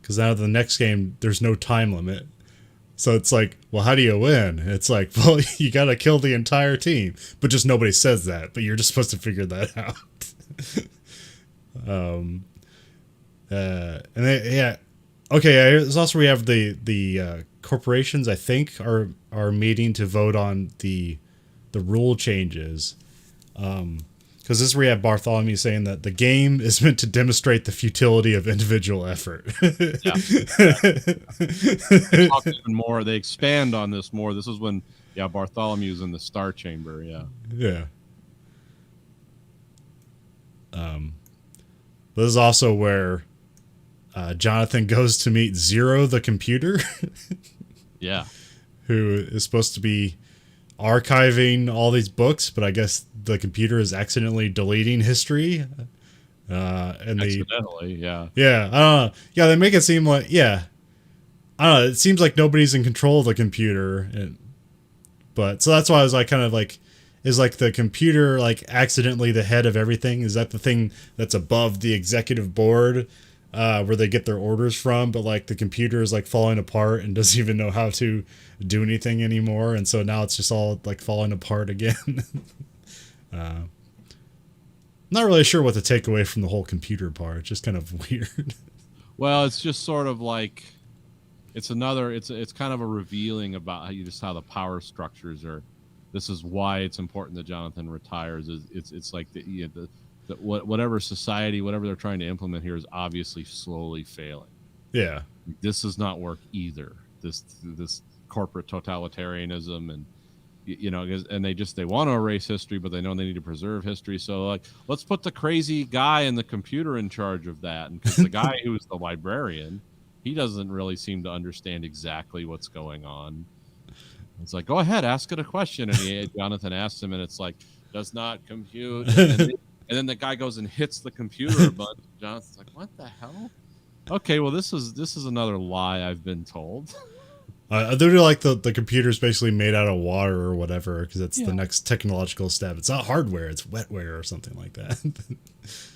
because now the next game there's no time limit. So it's like, well, how do you win? It's like, well, you got to kill the entire team, but just nobody says that, but you're just supposed to figure that out. There's also, we have the corporations, I think, are meeting to vote on the rule changes. Because this is where you have Bartholomew saying that the game is meant to demonstrate the futility of individual effort. Even more, they expand on this more. This is when, Bartholomew's in the Star Chamber. Yeah. Yeah. This is also where Jonathan goes to meet Zero, the computer. Yeah. Who is supposed to be archiving all these books, but I guess the computer is accidentally deleting history. Accidentally, yeah. Yeah, I don't know. Yeah, they make it seem like, I don't know. It seems like nobody's in control of the computer. But so that's why I was like, kind of like, is like the computer like accidentally the head of everything? Is that the thing that's above the executive board? Where they get their orders from, but like the computer is like falling apart and doesn't even know how to do anything anymore, and so now it's just all like falling apart again. I'm not really sure what to take away from the whole computer part. It's just kind of weird. Well, it's just sort of like it's kind of a revealing about how the power structures are. This is why it's important that Jonathan retires. It's like whatever society, whatever they're trying to implement here is obviously slowly failing. Yeah. This does not work either. This corporate totalitarianism and and they want to erase history, but they know they need to preserve history. So like, let's put the crazy guy in the computer in charge of that. And because the guy who's the librarian, he doesn't really seem to understand exactly what's going on. It's like, go ahead, ask it a question. And Jonathan asks him, and it's like, does not compute. And then the guy goes and hits the computer a bunch. Jonathan's like, what the hell? Okay, well, this is another lie I've been told. They're like the computer's basically made out of water or whatever, because it's the next technological step. It's not hardware, it's wetware or something like that.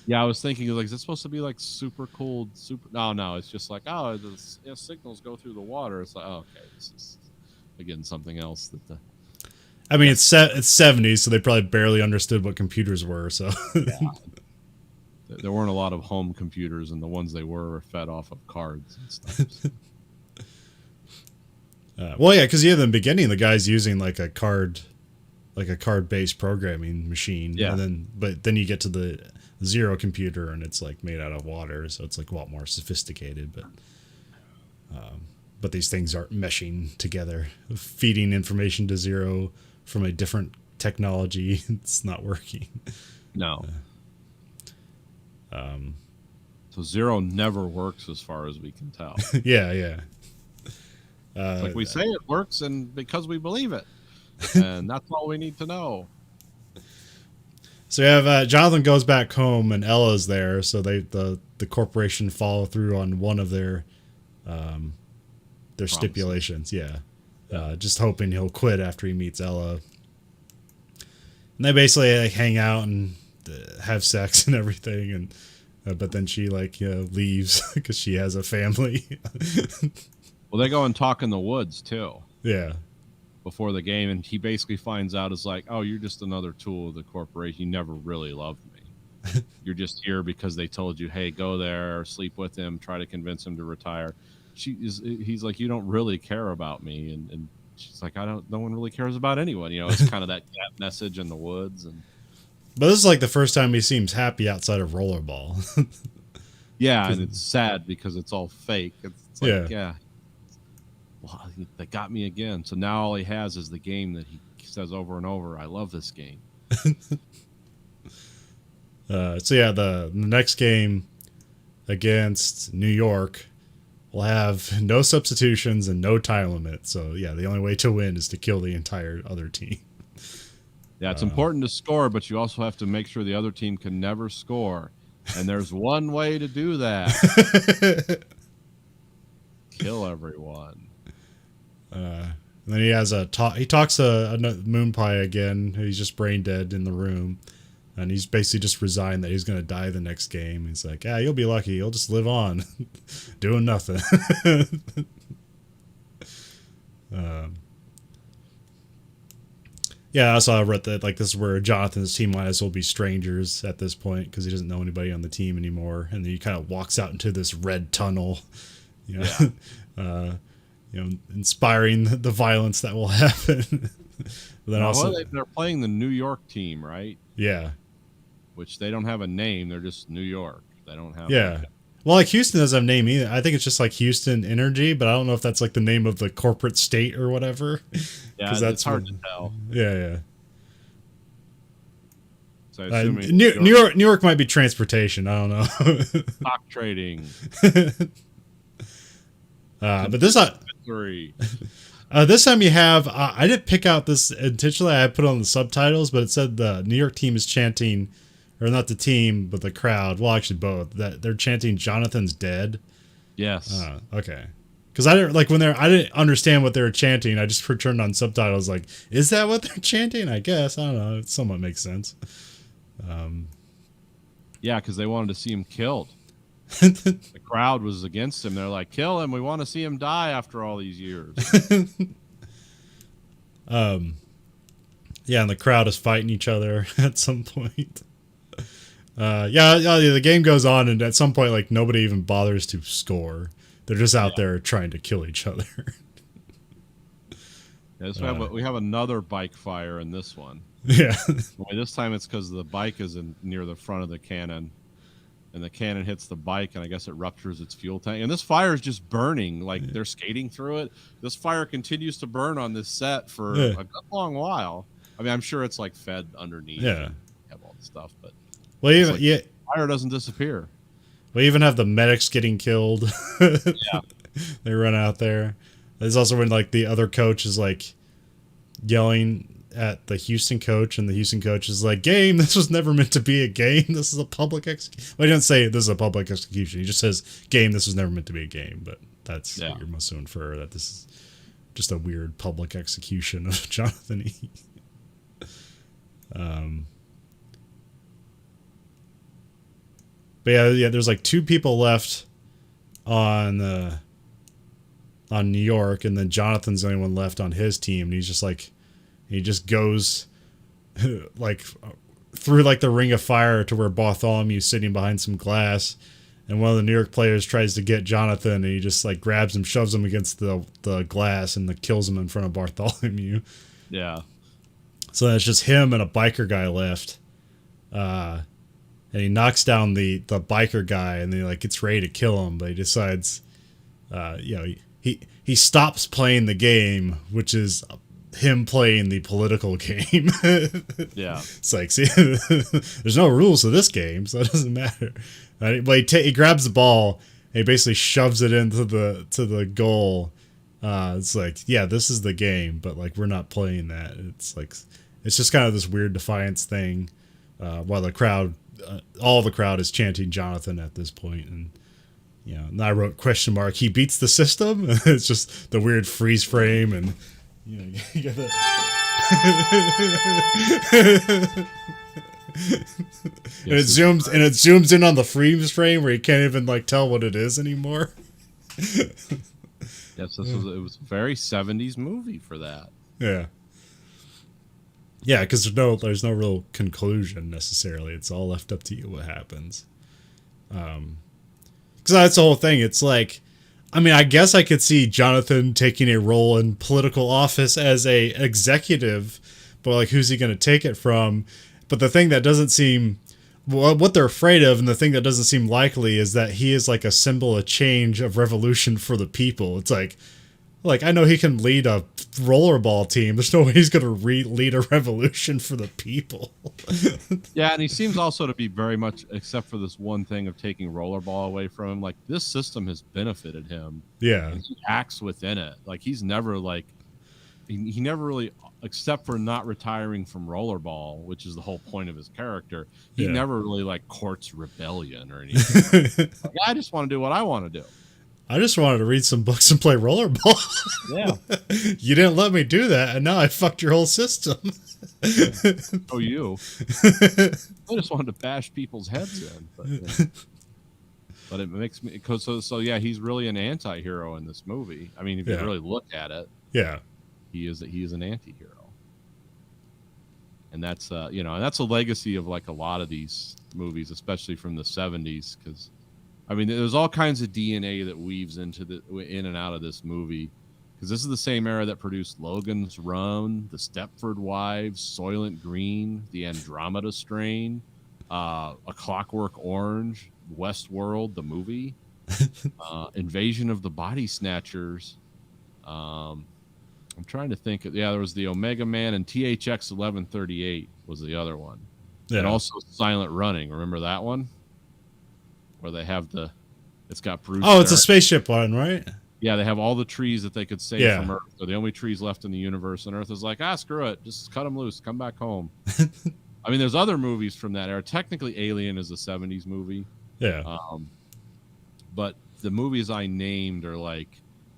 Yeah, I was thinking, like, is it supposed to be like super cold? No, it's just like, the signals go through the water. It's like, okay, this is, again, something else that I mean, it's 70s, so they probably barely understood what computers were. So there weren't a lot of home computers, and the ones they were fed off of cards and stuff. Well, yeah, because in the beginning, the guy's using like a card-based programming machine. Yeah. But then you get to the Zero computer, and it's like made out of water, so it's like a lot more sophisticated. But these things aren't meshing together, feeding information to Zero from a different technology. It's not working. No. So Zero never works as far as we can tell. Yeah. Like we say it works, and because we believe it. And that's all we need to know. So you have Jonathan goes back home and Ella's there, so the corporation follow through on one of their stipulations. Yeah. Just hoping he'll quit after he meets Ella. And they basically like, hang out and have sex and everything, and but then she leaves because she has a family. Well, they go and talk in the woods too. Yeah. Before the game, and he basically finds out is like, oh, you're just another tool of the corporation. You never really loved me. You're just here because they told you, hey, go there, sleep with him, try to convince him to retire. He's like, you don't really care about me, and she's like, no one really cares about anyone. It's kind of that cat message in the woods. But this is like the first time he seems happy outside of Rollerball. Yeah, and it's sad because it's all fake. It's like, yeah. Well, they got me again. So now all he has is the game that he says over and over, I love this game. So yeah, the next game against New York will have no substitutions and no time limit. So yeah, the only way to win is to kill the entire other team. Yeah, it's important to score, but you also have to make sure the other team can never score. And there's one way to do that. Kill everyone. And then he has he talks to Moon Pie again. He's just brain dead in the room, and he's basically just resigned that he's going to die the next game. He's like, "Yeah, you'll be lucky. You'll just live on, doing nothing." Yeah, I also read that this is where Jonathan's team might as well be strangers at this point because he doesn't know anybody on the team anymore, and then he kind of walks out into this red tunnel. Inspiring the violence that will happen. But then they're playing the New York team, right? Yeah. Which they don't have a name. They're just New York. They don't have. Yeah. Well, Houston doesn't have a name either. I think it's just Houston Energy, but I don't know if that's the name of the corporate state or whatever. Yeah, that's hard to tell. Yeah. So I assume New York might be transportation. I don't know. Stock trading. But this time you have I didn't pick out this intentionally. I put on the subtitles, but it said the New York team is chanting, or not the team, but the crowd. Well, actually both. That they're chanting "Jonathan's dead." Yes. Okay. Because I didn't understand what they were chanting. I just turned on subtitles. Like, is that what they're chanting? I guess I don't know. It somewhat makes sense. Yeah, because they wanted to see him killed. The crowd was against him. They're like, kill him. We want to see him die after all these years. Yeah, and the crowd is fighting each other at some point. The game goes on, and at some point, nobody even bothers to score. They're just out there trying to kill each other. We have another bike fire in this one. Yeah. This time it's because the bike is near the front of the cannon. And the cannon hits the bike, and I guess it ruptures its fuel tank. And this fire is just burning. They're skating through it. This fire continues to burn on this set for a long while. I mean, I'm sure it's fed underneath. Yeah. And have all the stuff, but fire doesn't disappear. We even have the medics getting killed. Yeah. They run out there. There's also when the other coach is yelling at the Houston coach, and the Houston coach is like, "Game, this was never meant to be a game. This is a public execution." Well, he didn't say this is a public execution. He just says, "Game, this was never meant to be a game." But that's what you're supposed to infer, that this is just a weird public execution of Jonathan E. But yeah, there's two people left on New York, and then Jonathan's the only one left on his team, and he's just he just goes through the ring of fire to where Bartholomew's sitting behind some glass, and one of the New York players tries to get Jonathan, and he just grabs him, shoves him against the glass, and kills him in front of Bartholomew. Yeah. So then it's just him and a biker guy left. And he knocks down the biker guy, and then gets ready to kill him, but he decides he stops playing the game, which is him playing the political game. Yeah. It's like, see, there's no rules to this game, so it doesn't matter. Right? But he grabs the ball and he basically shoves it into the goal. It's like, yeah, this is the game, but like we're not playing that. It's like it's just kind of this weird defiance thing, while the crowd, all the crowd is chanting Jonathan at this point, and and I wrote question mark. He beats the system. It's just the weird freeze frame, and you get that. And it zooms in on the freeze frame where you can't even like tell what it is anymore. Yes, it was a very 70s movie for that. Yeah. Yeah, because there's no real conclusion necessarily. It's all left up to you what happens. Because that's the whole thing. It's like, I mean, I guess I could see Jonathan taking a role in political office as a executive, but like, who's he going to take it from? But the thing that doesn't seem, what they're afraid of, and the thing that doesn't seem likely, is that he is like a symbol of change, of revolution for the people. It's like I know he can lead a rollerball team. There's no way he's going to lead a revolution for the people. Yeah, and he seems also to be very much, except for this one thing of taking rollerball away from him, like this system has benefited him. Yeah. And he acts within it. Like he's never like, he never really, except for not retiring from rollerball, which is the whole point of his character, he never really like courts rebellion or anything. Like, I just want to do what I want to do. I just wanted to read some books and play rollerball. Yeah. You didn't let me do that, and now I fucked your whole system. Oh, you. I just wanted to bash people's heads in. But it makes me... So, yeah, he's really an anti-hero in this movie. I mean, if you really look at it, he is an anti-hero. And that's, and that's a legacy of, like, a lot of these movies, especially from the 70s, because... I mean, there's all kinds of DNA that weaves in and out of this movie, because this is the same era that produced Logan's Run, The Stepford Wives, Soylent Green, The Andromeda Strain, A Clockwork Orange, Westworld, the movie, Invasion of the Body Snatchers. I'm trying to think. Yeah, there was the Omega Man, and THX 1138 was the other one. Yeah. And also Silent Running. Remember that one? Where they have it's got Bruce. Oh, it's a spaceship one, right? Yeah, they have all the trees that they could save from Earth. They're the only trees left in the universe, and Earth is like, screw it, just cut them loose, come back home. I mean, there's other movies from that era. Technically, Alien is a 70s movie. Yeah. But the movies I named are like,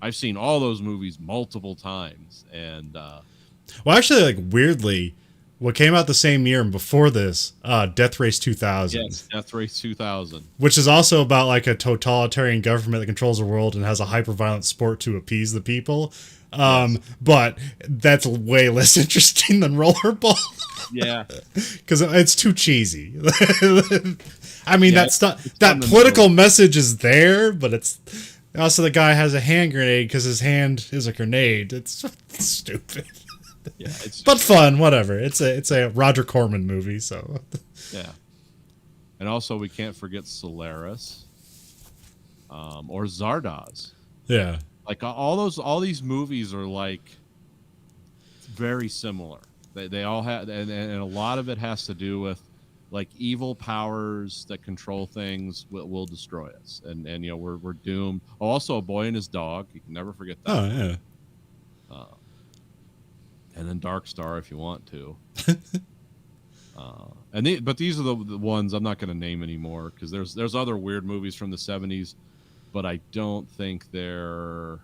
I've seen all those movies multiple times, and well, actually, like weirdly, what came out the same year and before this, Death Race 2000. Yes, Death Race 2000. Which is also about like a totalitarian government that controls the world and has a hyper-violent sport to appease the people. But that's way less interesting than Rollerball. Yeah. Because it's too cheesy. I mean, that political message is there, but it's... Also, the guy has a hand grenade because his hand is a grenade. It's stupid. Yeah, but fun, whatever. It's a Roger Corman movie, so yeah. And also, we can't forget Solaris, or Zardoz. Yeah, like all these movies are like very similar. They all have, and a lot of it has to do with like evil powers that control things will destroy us, and we're doomed. Oh, also, A Boy and His Dog. You can never forget that. Oh yeah. And then Dark Star if you want to. But these are the ones I'm not going to name anymore, because there's other weird movies from the 70s, but I don't think they're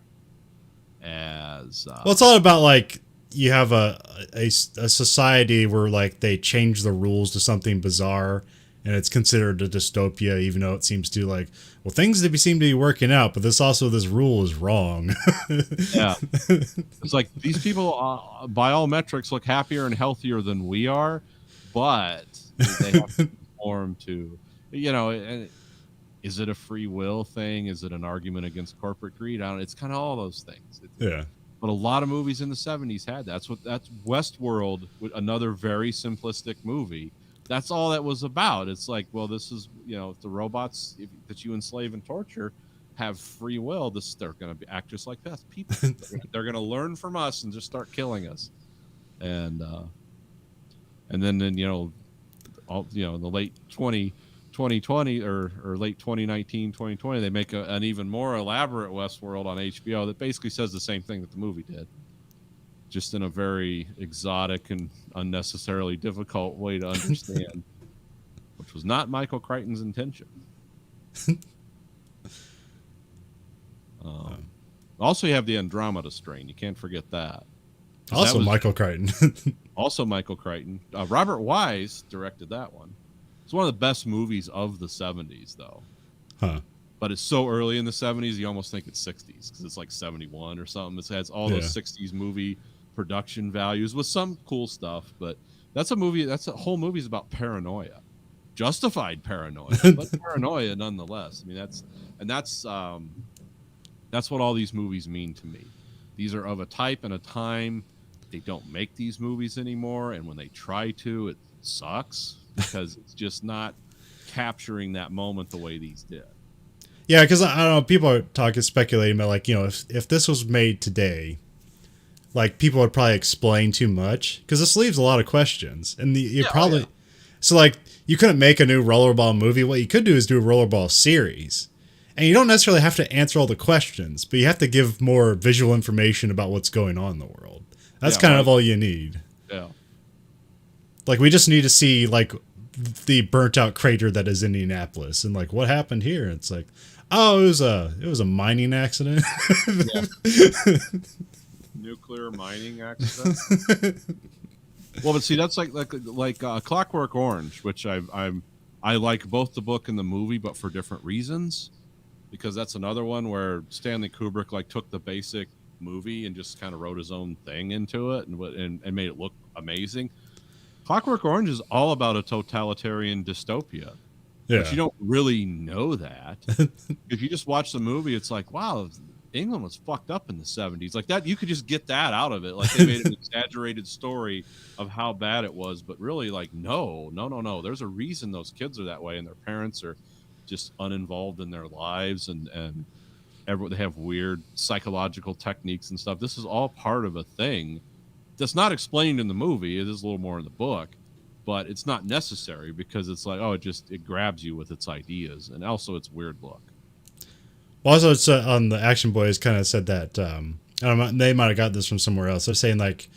as well. It's all about like you have a society where like they change the rules to something bizarre, and it's considered a dystopia, even though it seems to like, well, things seem to be working out, but this rule is wrong. Yeah. It's like these people, by all metrics, look happier and healthier than we are, but they have to conform to, is it a free will thing? Is it an argument against corporate greed? It's kind of all those things. Yeah. But a lot of movies in the 70s had that. That's Westworld, another very simplistic movie. That's all that was about. It's like, well, this is, if the robots that you enslave and torture have free will, they're going to act just like us. People, they're going to learn from us and just start killing us. and then in the late 2020 or late 2019, 2020, they make an even more elaborate Westworld on HBO that basically says the same thing that the movie did, just in a very exotic and unnecessarily difficult way to understand, which was not Michael Crichton's intention. Also, you have the Andromeda Strain. You can't forget that. Also, Michael Crichton. Also, Michael Crichton. Robert Wise directed that one. It's one of the best movies of the 70s, though. Huh. But it's so early in the 70s, you almost think it's 60s because it's like 71 or something. It has all those 60s movie production values with some cool stuff. But that's a movie. That's a whole movie is about paranoia, justified paranoia, but paranoia nonetheless. I mean, that's what all these movies mean to me. These are of a type and a time. They don't make these movies anymore, and when they try to, it sucks because it's just not capturing that moment the way these did. Yeah, because I don't know, people are speculating about, like, if this was made today, like, people would probably explain too much because this leaves a lot of questions, and so, like, you couldn't make a new Rollerball movie. What you could do is do a Rollerball series. And you don't necessarily have to answer all the questions, but you have to give more visual information about what's going on in the world. That's kind of all you need. Yeah. Like, we just need to see, like, the burnt out crater that is Indianapolis and, like, what happened here. It's like, oh, it was a mining accident. Nuclear mining accident. Well, but see, that's like Clockwork Orange, which I like both the book and the movie, but for different reasons. Because that's another one where Stanley Kubrick like took the basic movie and just kind of wrote his own thing into it and made it look amazing. Clockwork Orange is all about a totalitarian dystopia. Yeah. But you don't really know that. If you just watch the movie, it's like, wow, England was fucked up in the 70s. Like that, you could just get that out of it. Like they made an exaggerated story of how bad it was, but really like, no. There's a reason those kids are that way and their parents are just uninvolved in their lives and they have weird psychological techniques and stuff. This is all part of a thing that's not explained in the movie. It is a little more in the book, but it's not necessary because it's like, it grabs you with its ideas and also its weird look. Well, also it's on the Action Boys kind of said that I don't know, they might have got this from somewhere else. They're saying like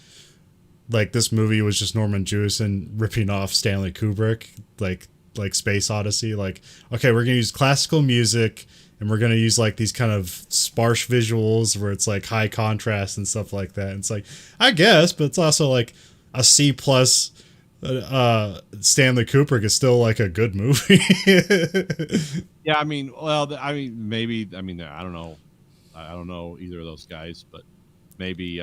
this movie was just Norman Jewison ripping off Stanley Kubrick, like Space Odyssey. Like, okay, we're gonna use classical music and we're gonna use like these kind of sparse visuals where it's like high contrast and stuff like that. And it's like, I guess, but it's also like a C plus. Stanley Kubrick is still like a good movie. Yeah, I mean, maybe. I mean, I don't know. I don't know either of those guys, but maybe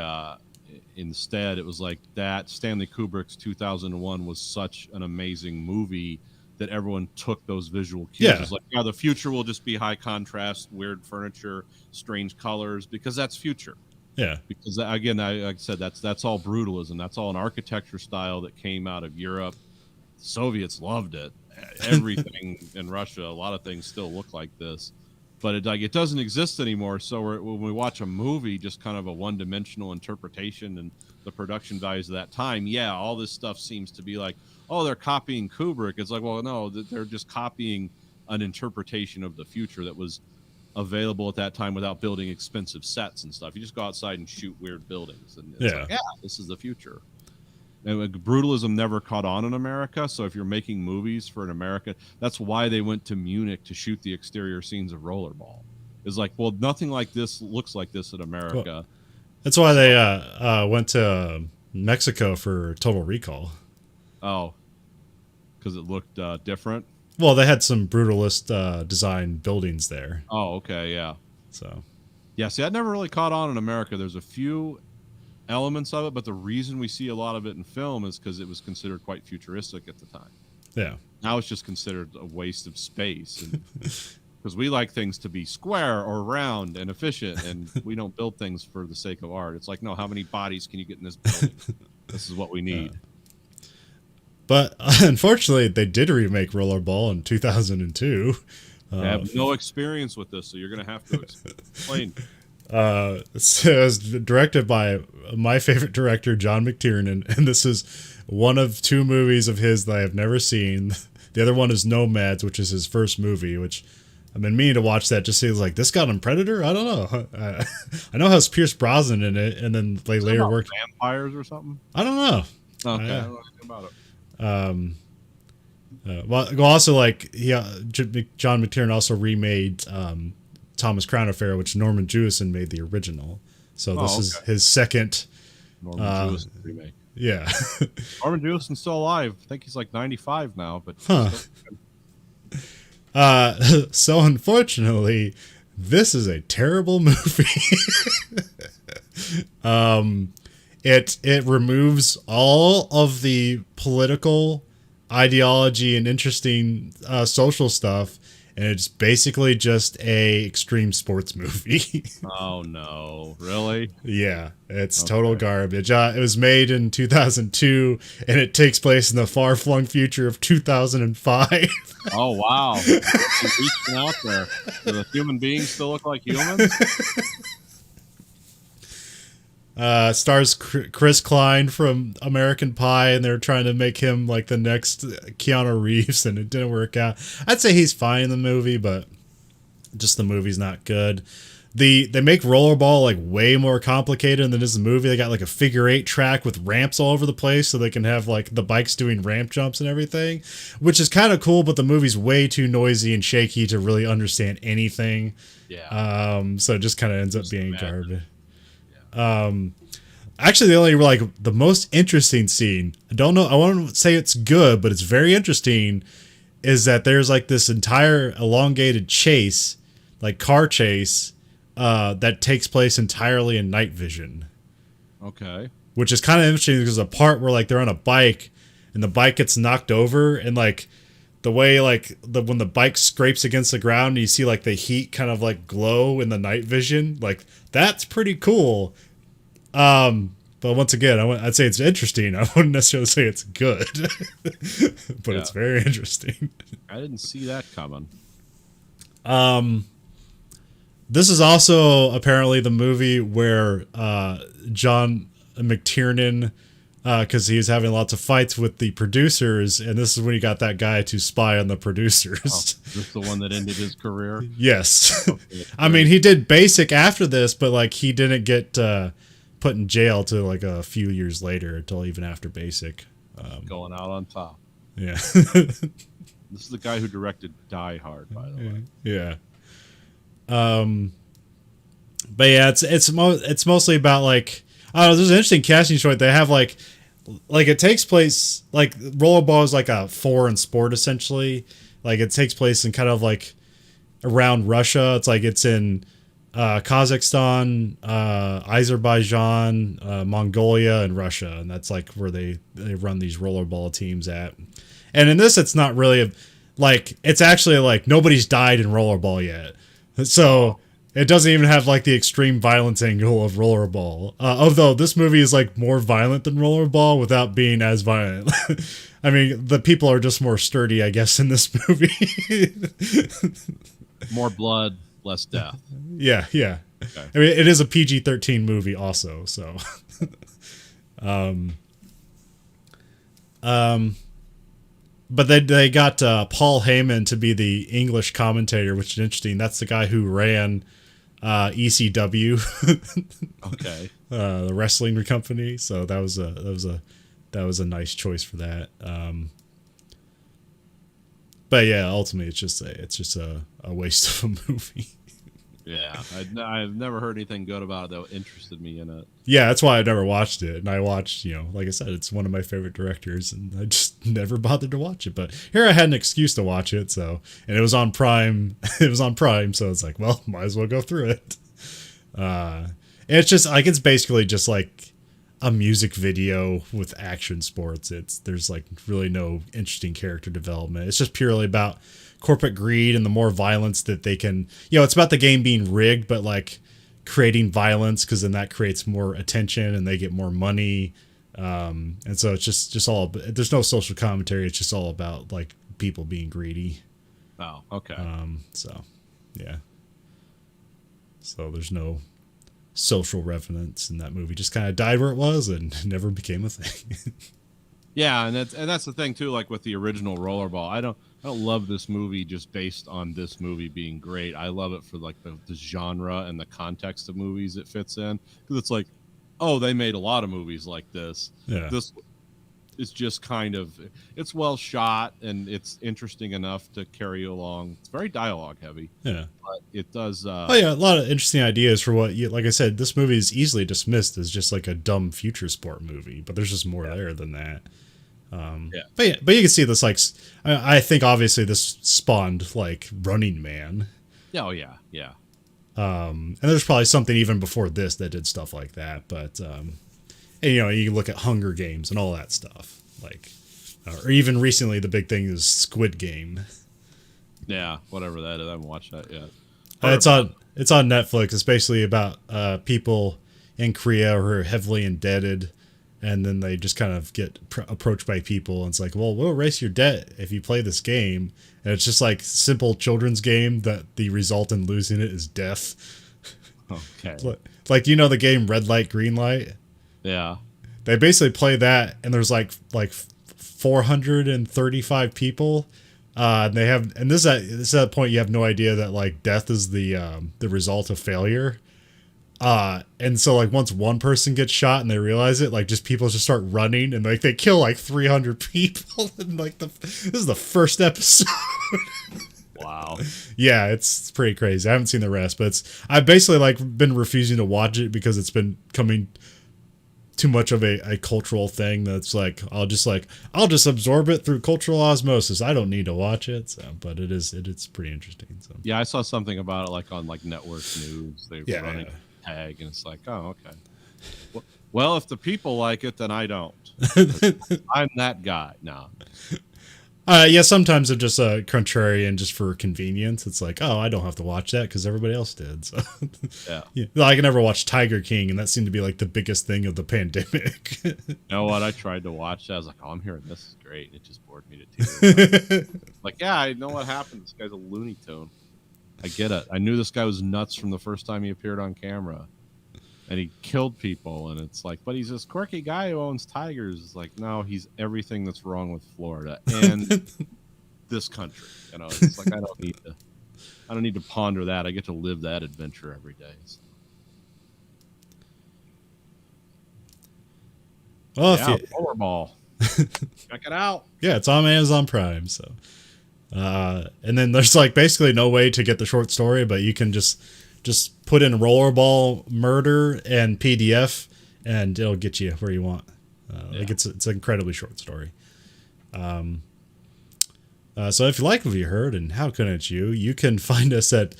instead it was like that. Stanley Kubrick's 2001 was such an amazing movie that everyone took those visual cues. Yeah. It's like, the future will just be high contrast, weird furniture, strange colors, because that's future. Yeah. Because again, like I said, that's all brutalism. That's all an architecture style that came out of Europe. The Soviets loved it. Everything in Russia, a lot of things still look like this, but it doesn't exist anymore. So when we watch a movie, just kind of a one-dimensional interpretation and the production values of that time, all this stuff seems to be like, oh, they're copying Kubrick. It's like, well, no, they're just copying an interpretation of the future that was available at that time without building expensive sets and stuff. You just go outside and shoot weird buildings, and it's like, this is the future. And brutalism never caught on in America, so if you're making movies for an America, that's why they went to Munich to shoot the exterior scenes of Rollerball. It's like, well, nothing like this looks like this in America. Well, that's why they went to Mexico for Total Recall. Oh, because it looked different? Well, they had some brutalist design buildings there. Oh, okay, yeah. So, yeah, see, that never really caught on in America. There's a few elements of it, but the reason we see a lot of it in film is because it was considered quite futuristic at the time. Yeah. Now it's just considered a waste of space. Because we like things to be square or round and efficient, and we don't build things for the sake of art. It's like, no, how many bodies can you get in this building? This is what we need. But unfortunately, they did remake Rollerball in 2002. I have no experience with this, so you're going to have to explain. So it was directed by my favorite director, John McTiernan, and this is one of two movies of his that I have never seen. The other one is Nomads, which is his first movie, which I've been meaning to watch that just seems like this got on Predator. I don't know. I know it has Pierce Brosnan in it, and then they later worked vampires or something. I don't know. Okay, I don't know anything about it. Well, also like John McTiernan also remade Thomas Crown Affair, which Norman Jewison made the original. So this is his second Norman Jewison remake. Yeah. Norman Jewison's still alive. I think he's like 95 now, but so unfortunately, this is a terrible movie. It removes all of the political ideology and interesting social stuff, and it's basically just a extreme sports movie. Oh no, really? Yeah, it's total garbage. It was made in 2002, and it takes place in the far-flung future of 2005. Oh wow, he's reaching out there. Do the human beings still look like humans? Stars Chris Klein from American Pie, and they're trying to make him like the next Keanu Reeves, and it didn't work out. I'd say he's fine in the movie, but just the movie's not good. They make Rollerball like way more complicated than this movie. They got like a figure-8 track with ramps all over the place, so they can have like the bikes doing ramp jumps and everything, which is kind of cool. But the movie's way too noisy and shaky to really understand anything. Yeah. So it just kind of ends up being garbage. Actually, the only like the most interesting scene, I don't know, I won't say it's good, but it's very interesting, is that there's like this entire elongated chase, like car chase, that takes place entirely in night vision. Okay. Which is kind of interesting because there's a part where like they're on a bike and the bike gets knocked over, and like the way like when the bike scrapes against the ground and you see like the heat kind of like glow in the night vision, like that's pretty cool. But once again, I'd say it's interesting. I wouldn't necessarily say it's good, but it's very interesting. I didn't see that coming. This is also apparently the movie where John McTiernan, because he was having lots of fights with the producers, and this is when he got that guy to spy on the producers. Oh, this the one that ended his career? Yes. I mean, he did Basic after this, but like he didn't get put in jail till like a few years later, until even after Basic. Going out on top. Yeah. This is the guy who directed Die Hard, by the way. Yeah. But yeah, it's mostly about like, I don't know, there's an interesting casting choice. They have like it takes place like Rollerball is like a foreign sport essentially. Like it takes place in kind of like around Russia. It's like it's in Kazakhstan, Azerbaijan, Mongolia, and Russia, and that's like where they run these rollerball teams at. And in this, it's not really like, it's actually like nobody's died in rollerball yet, so it doesn't even have like the extreme violence angle of Rollerball. Although this movie is like more violent than Rollerball without being as violent. I mean, the people are just more sturdy, I guess, in this movie. More blood, less death. Yeah. Okay. I mean, it is a PG-13 movie also, so. But they got Paul Heyman to be the English commentator, which is interesting. That's the guy who ran ECW. Okay. The wrestling company. So that was a nice choice for that. But yeah, ultimately it's just a waste of a movie. Yeah, I've never heard anything good about it that interested me in it. Yeah, that's why I never watched it. And I watched, like I said, it's one of my favorite directors, and I just never bothered to watch it. But here I had an excuse to watch it, and it was on Prime. It was on Prime, so it's like, well, might as well go through it. And it's just like, it's basically just like a music video with action sports. There's like really no interesting character development. It's just purely about corporate greed and the more violence that they can, it's about the game being rigged, but like creating violence, because then that creates more attention and they get more money. And so it's just all, there's no social commentary. It's just all about like people being greedy. Oh, okay. So yeah. So there's no social resonance in that movie. Just kind of died where it was and never became a thing. Yeah, and that's the thing too. Like with the original Rollerball, I don't love this movie just based on this movie being great. I love it for like the genre and the context of movies it fits in, because it's like, oh, they made a lot of movies like this. Yeah. This is just kind of, it's well shot and it's interesting enough to carry you along. It's very dialogue heavy. Yeah. But it does. Oh yeah, a lot of interesting ideas for what you, like I said, this movie is easily dismissed as just like a dumb future sport movie, but there's just more there than that. But you can see this, like, I think obviously this spawned like Running Man. Oh yeah, yeah. And there's probably something even before this that did stuff like that. But and, you know, you look at Hunger Games and all that stuff, like, or even recently the big thing is Squid Game. Yeah, whatever that is. I haven't watched that yet. It's on Netflix. It's basically about people in Korea who are heavily indebted. And then they just kind of get approached by people. And it's like, well, we'll erase your debt if you play this game. And it's just like simple children's game that the result in losing it is death. Okay. Like, you know, the game Red Light, Green Light? Yeah. They basically play that, and there's like 435 people. And they have, and this is at the point you have no idea that like death is the result of failure. And so like once one person gets shot and they realize it, like just people just start running, and like they kill like 300 people. And like this is the first episode. Wow. Yeah, it's pretty crazy. I haven't seen the rest, but I've basically like been refusing to watch it because it's been coming too much of a cultural thing that's like I'll just absorb it through cultural osmosis. I don't need to watch it. So, but it's pretty interesting. So yeah, I saw something about it like on like network news. They were running tag, and it's like, oh, okay. Well, if the people like it, then I don't. I'm that guy. No. Yeah, sometimes it's just contrarian, just for convenience. It's like, oh, I don't have to watch that because everybody else did. So yeah. I can never watch Tiger King, and that seemed to be like the biggest thing of the pandemic. You know what? I tried to watch that. I was like, oh, I'm hearing this is great. It just bored me to tears. Like, yeah, I know what happened. This guy's a Looney Tune. I get it. I knew this guy was nuts from the first time he appeared on camera, and he killed people. And it's like, but he's this quirky guy who owns tigers. It's like, no, he's everything that's wrong with Florida and this country. You know, it's like I don't need to ponder that. I get to live that adventure every day. So. Well, yeah, Rollerball. Check it out. Yeah, it's on Amazon Prime. So. And then there's like basically no way to get the short story, but you can just put in Rollerball murder and PDF, and it'll get you where you want. Like it's an incredibly short story. So if you like what you heard, and how couldn't you can find us at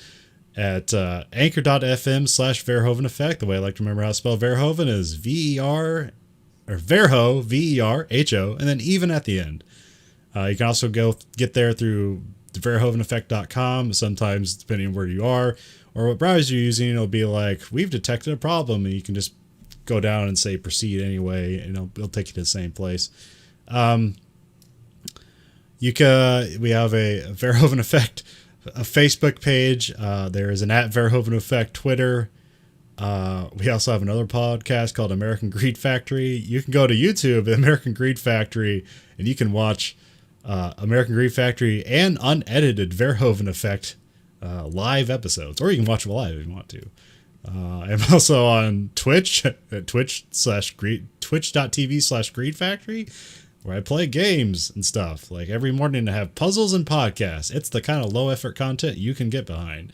anchor.fm/Verhoeven Effect. The way I like to remember how to spell Verhoeven is VER or Verho, VERHO, and then even at the end. You can also get there through verhoeveneffect.com. Sometimes, depending on where you are or what browser you're using, it'll be like, we've detected a problem, and you can just go down and say proceed anyway, and it'll take you to the same place. We have a Verhoeven Effect a Facebook page. There is an @Verhoeven Effect Twitter. We also have another podcast called American Greed Factory. You can go to YouTube, American Greed Factory, and you can watch American Greed Factory and unedited Verhoeven Effect live episodes, or you can watch them live if you want to. I'm also on Twitch at twitch.tv/Greed Factory, where I play games and stuff. Like every morning I have puzzles and podcasts. It's the kind of low effort content you can get behind.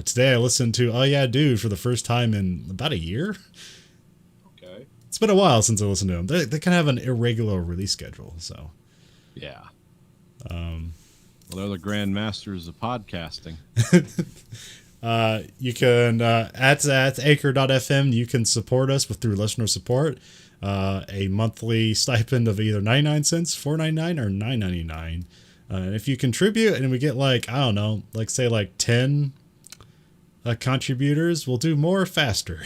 Today I listened to Oh Yeah Dude for the first time in about a year. Okay. It's been a while since I listened to them. They kind of have an irregular release schedule, so. Yeah. Well, they're the grand masters of podcasting. You can at anchor.fm, you can support us through listener support. A monthly stipend of either 99 cents, $4.99, or $9.99. And if you contribute and we get like, I don't know, like say like 10 contributors, we'll do more faster.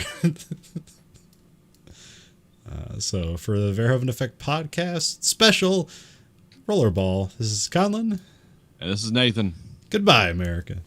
So for the Verhoeven Effect podcast special Rollerball, this is Conlon. And this is Nathan. Goodbye, America.